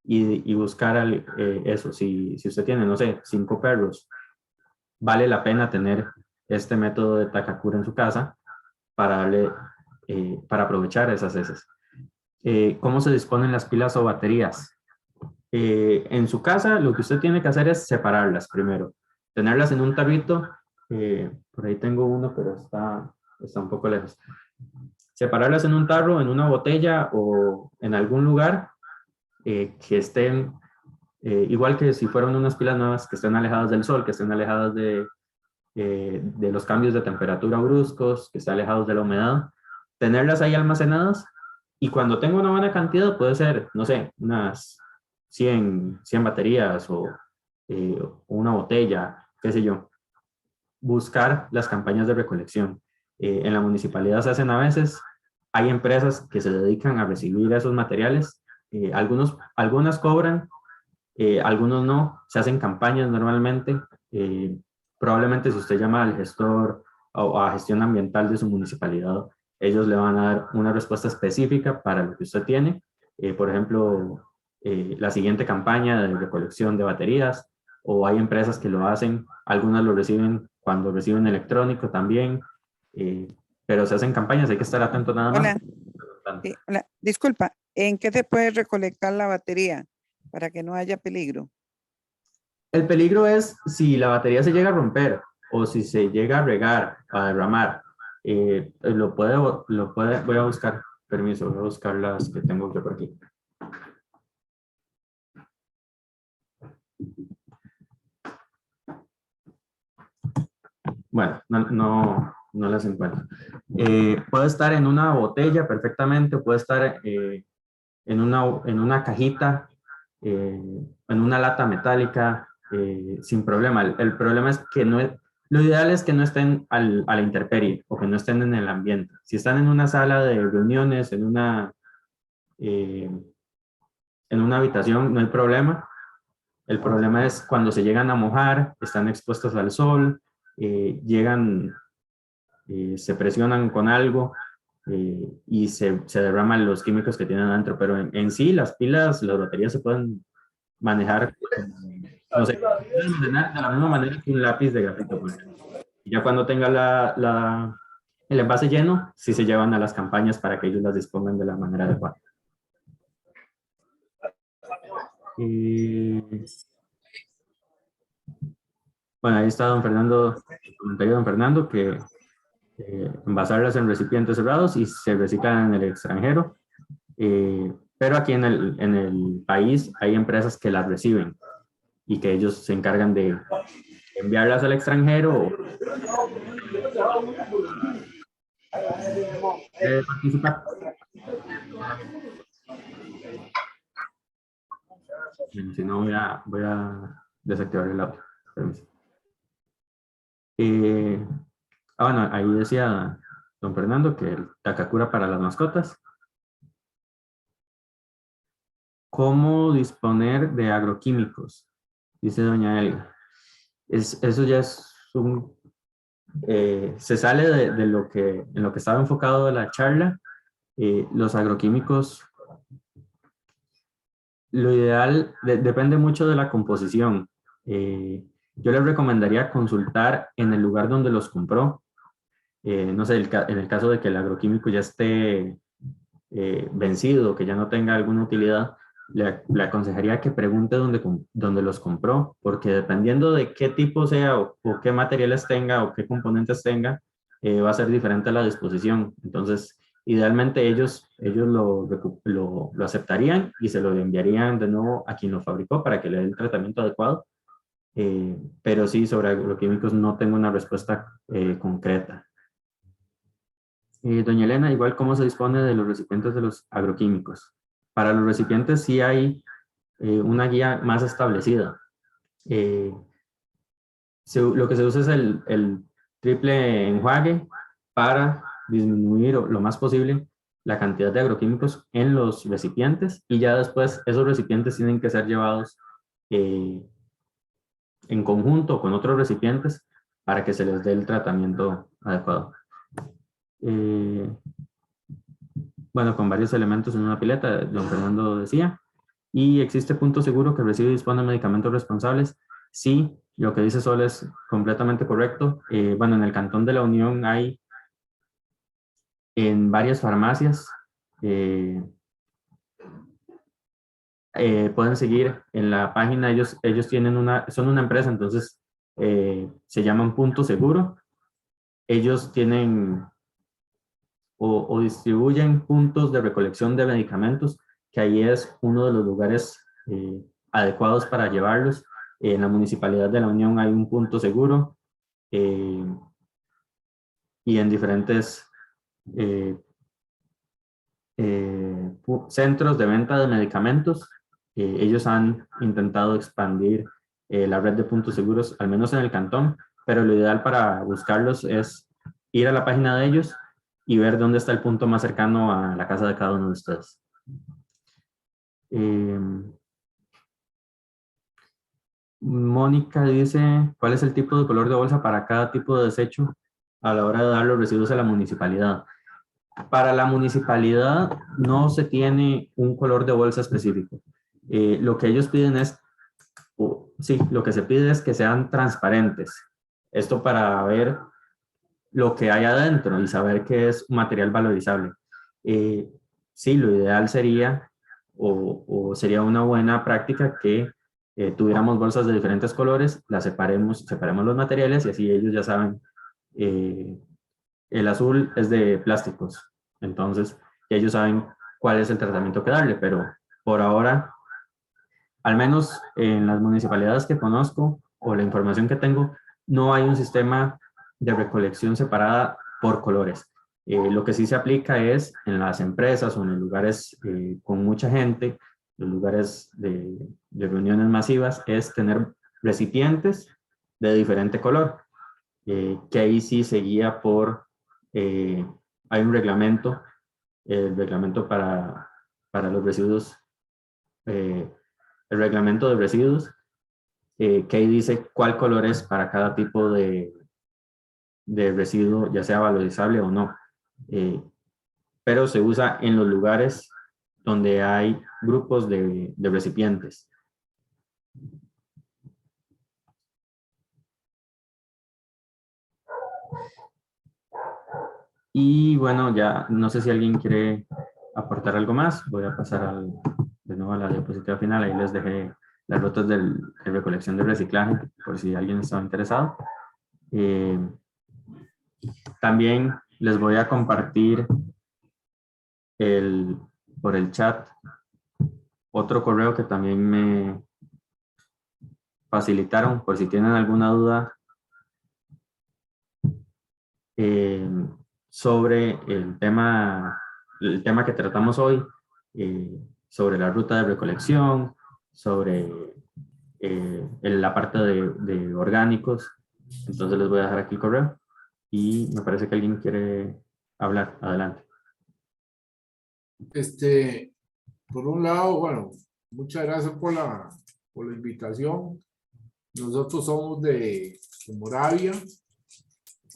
y buscar eso. Si usted tiene, no sé, 5 perros, vale la pena tener este método de Takakura en su casa para aprovechar esas heces. ¿Cómo se disponen las pilas o baterías? En su casa, lo que usted tiene que hacer es separarlas primero, tenerlas en un tarrito. Por ahí tengo uno, pero está un poco lejos. Separarlas en un tarro, en una botella o en algún lugar que estén, igual que si fueran unas pilas nuevas, que estén alejadas del sol, que estén alejadas de los cambios de temperatura bruscos, que estén alejados de la humedad, tenerlas ahí almacenadas, y cuando tenga una buena cantidad, puede ser, no sé, unas 100 baterías o una botella, qué sé yo. buscar las campañas de recolección. En la municipalidad se hacen a veces, hay empresas que se dedican a recibir esos materiales, algunas cobran, algunos no, se hacen campañas normalmente. Probablemente si usted llama al gestor o a gestión ambiental de su municipalidad, ellos le van a dar una respuesta específica para lo que usted tiene. Por ejemplo, la siguiente campaña de recolección de baterías, o hay empresas que lo hacen, algunas lo reciben cuando reciben electrónico también, pero se hacen campañas, hay que estar atento nada más. Hola. Sí, hola. Disculpa, ¿en qué se puede recolectar la batería para que no haya peligro? El peligro es si la batería se llega a romper o si se llega a regar, a derramar. Voy a buscar, permiso, voy a buscar las que tengo yo por aquí. Bueno, no las encuentro. Puede estar en una botella perfectamente, puede estar en una cajita, en una lata metálica, sin problema. El problema es que lo ideal es que no estén a la intemperie o que no estén en el ambiente. Si están en una sala de reuniones, en una habitación, no hay problema. El problema es cuando se llegan a mojar, están expuestos al sol, se presionan con algo y se derraman los químicos que tienen adentro. Pero en sí, las pilas, las baterías se pueden manejar, no sé, de la misma manera que un lápiz de grafito. Y ya cuando tenga el envase lleno, sí se llevan a las campañas para que ellos las dispongan de la manera adecuada. Bueno, ahí está don Fernando, el comentario de don Fernando, que envasarlas en recipientes cerrados y se reciclan en el extranjero. Pero aquí en el país hay empresas que las reciben y que ellos se encargan de enviarlas al extranjero. Participar. Si no, voy a desactivar el audio. Bueno, ahí decía don Fernando que el Takakura para las mascotas. ¿Cómo disponer de agroquímicos? Dice doña Elga. Eso ya es se sale de en lo que estaba enfocado la charla. Los agroquímicos, lo ideal depende mucho de la composición. Yo les recomendaría consultar en el lugar donde los compró. No sé, en el caso de que el agroquímico ya esté vencido, que ya no tenga alguna utilidad, le aconsejaría que pregunte dónde los compró, porque dependiendo de qué tipo sea o qué materiales tenga o qué componentes tenga, va a ser diferente a la disposición. Entonces, idealmente ellos lo aceptarían y se lo enviarían de nuevo a quien lo fabricó para que le dé el tratamiento adecuado. Pero sí, sobre agroquímicos no tengo una respuesta concreta. Doña Elena, igual, ¿cómo se dispone de los recipientes de los agroquímicos? Para los recipientes sí hay una guía más establecida. Lo que se usa es el triple enjuague para disminuir lo más posible la cantidad de agroquímicos en los recipientes, y ya después esos recipientes tienen que ser llevados en conjunto con otros recipientes para que se les dé el tratamiento adecuado. Bueno, con varios elementos en una pileta, don Fernando decía. ¿Y existe punto seguro que recibe y dispone de medicamentos responsables? Sí, lo que dice Sol es completamente correcto. Bueno, en el Cantón de la Unión hay en varias farmacias. Pueden seguir en la página, ellos son una empresa, entonces se llaman Punto Seguro. Ellos tienen o distribuyen puntos de recolección de medicamentos, que ahí es uno de los lugares adecuados para llevarlos. En la Municipalidad de la Unión hay un punto seguro y en diferentes centros de venta de medicamentos. Ellos han intentado expandir la red de puntos seguros, al menos en el cantón, pero lo ideal para buscarlos es ir a la página de ellos y ver dónde está el punto más cercano a la casa de cada uno de ustedes. Mónica dice, ¿cuál es el tipo de color de bolsa para cada tipo de desecho a la hora de dar los residuos a la municipalidad? Para la municipalidad no se tiene un color de bolsa específico. Lo que ellos piden es, sí, lo que se pide es que sean transparentes. Esto para ver lo que hay adentro y saber que es un material valorizable. Sí, lo ideal sería, o sería una buena práctica que tuviéramos bolsas de diferentes colores, las separemos los materiales y así ellos ya saben. El azul es de plásticos, entonces ellos saben cuál es el tratamiento que darle, pero por ahora, al menos en las municipalidades que conozco o la información que tengo, no hay un sistema de recolección separada por colores. Lo que sí se aplica es en las empresas o en los lugares con mucha gente, los lugares de reuniones masivas, es tener recipientes de diferente color, que ahí sí se guía por, hay un reglamento, el reglamento para los residuos, el reglamento de residuos, que ahí dice cuál color es para cada tipo de residuo, ya sea valorizable o no. Pero se usa en los lugares donde hay grupos de recipientes. Y bueno, ya no sé si alguien quiere aportar algo más. Voy a pasar de nuevo a la diapositiva final. Ahí les dejé las rutas de recolección de reciclaje, por si alguien estaba interesado. También les voy a compartir por el chat otro correo que también me facilitaron, por si tienen alguna duda sobre el tema que tratamos hoy, sobre la ruta de recolección, sobre la parte de orgánicos. Entonces les voy a dejar aquí el correo y me parece que alguien quiere hablar. Adelante. Por un lado, bueno, muchas gracias por la invitación. Nosotros somos de Moravia.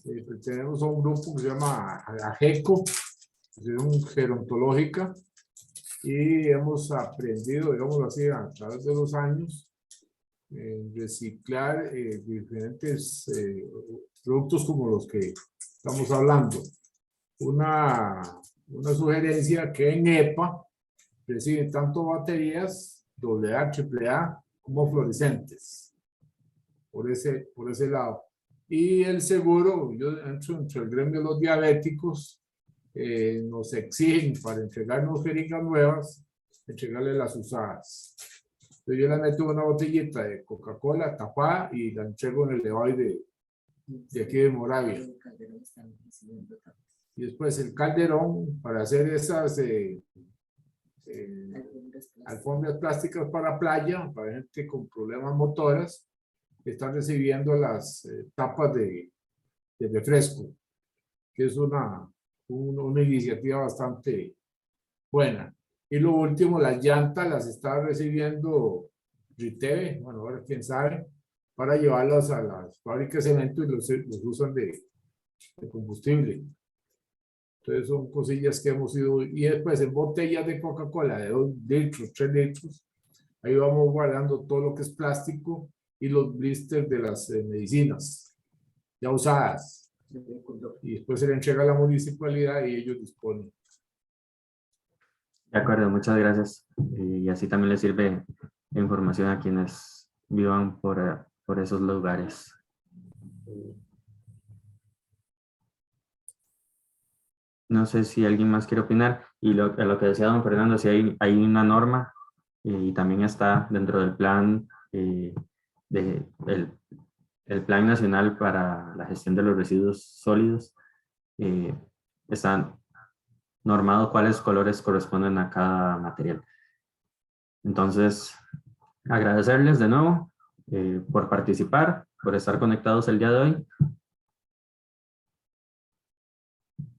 Pertenecemos a un grupo que se llama AGECO, Asociación Gerontológica, y hemos aprendido, digamos así, a través de los años, reciclar diferentes productos como los que estamos hablando. Una sugerencia que en EPA reciben tanto baterías AA, AAA como fluorescentes, por ese lado. Y el seguro, yo entro entre el gremio de los diabéticos, nos exigen para entregarnos jeringas nuevas, entregarle las usadas. Entonces yo la meto en una botellita de Coca-Cola tapada y la entrego en el Levay de aquí de Moravia. Y después el calderón para hacer esas alfombras plásticas para playa, para gente con problemas motoras, están recibiendo las tapas de refresco, que es una iniciativa bastante buena. Y lo último, las llantas las está recibiendo Riteve, bueno, ahora quién sabe, para llevarlas a las fábricas de cemento y los usan de combustible. Entonces son cosillas que hemos ido, y después en botellas de Coca-Cola de 2 litros, 3 litros, ahí vamos guardando todo lo que es plástico y los blisters de las medicinas ya usadas. Y después se le entrega a la municipalidad y ellos disponen. De acuerdo, muchas gracias. Y así también les sirve información a quienes vivan por esos lugares. No sé si alguien más quiere opinar. Y a lo que decía don Fernando, si hay una norma y también está dentro del plan, el Plan Nacional para la Gestión de los Residuos Sólidos, están normados cuáles colores corresponden a cada material. Entonces, agradecerles de nuevo por participar por estar conectados el día de hoy.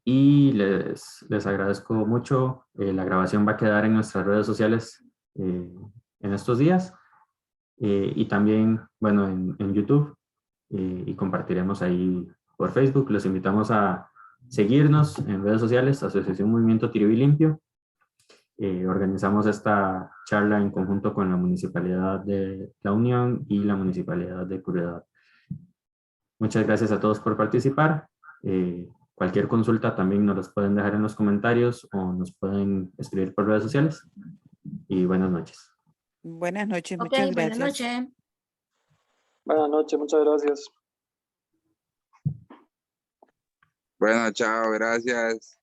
Y les agradezco mucho. La grabación va a quedar en nuestras redes sociales en estos días. Y también, bueno, en YouTube. Y compartiremos ahí por Facebook. Los invitamos a seguirnos en redes sociales, Asociación Movimiento Tiribí Limpio. Organizamos esta charla en conjunto con la Municipalidad de La Unión y la Municipalidad de Curridabat. Muchas gracias a todos por participar. Cualquier consulta también nos los pueden dejar en los comentarios o nos pueden escribir por redes sociales. Y buenas noches. Buenas noches, Ok, muchas buenas gracias. noches. Buenas noches, muchas gracias. Bueno, chao, gracias.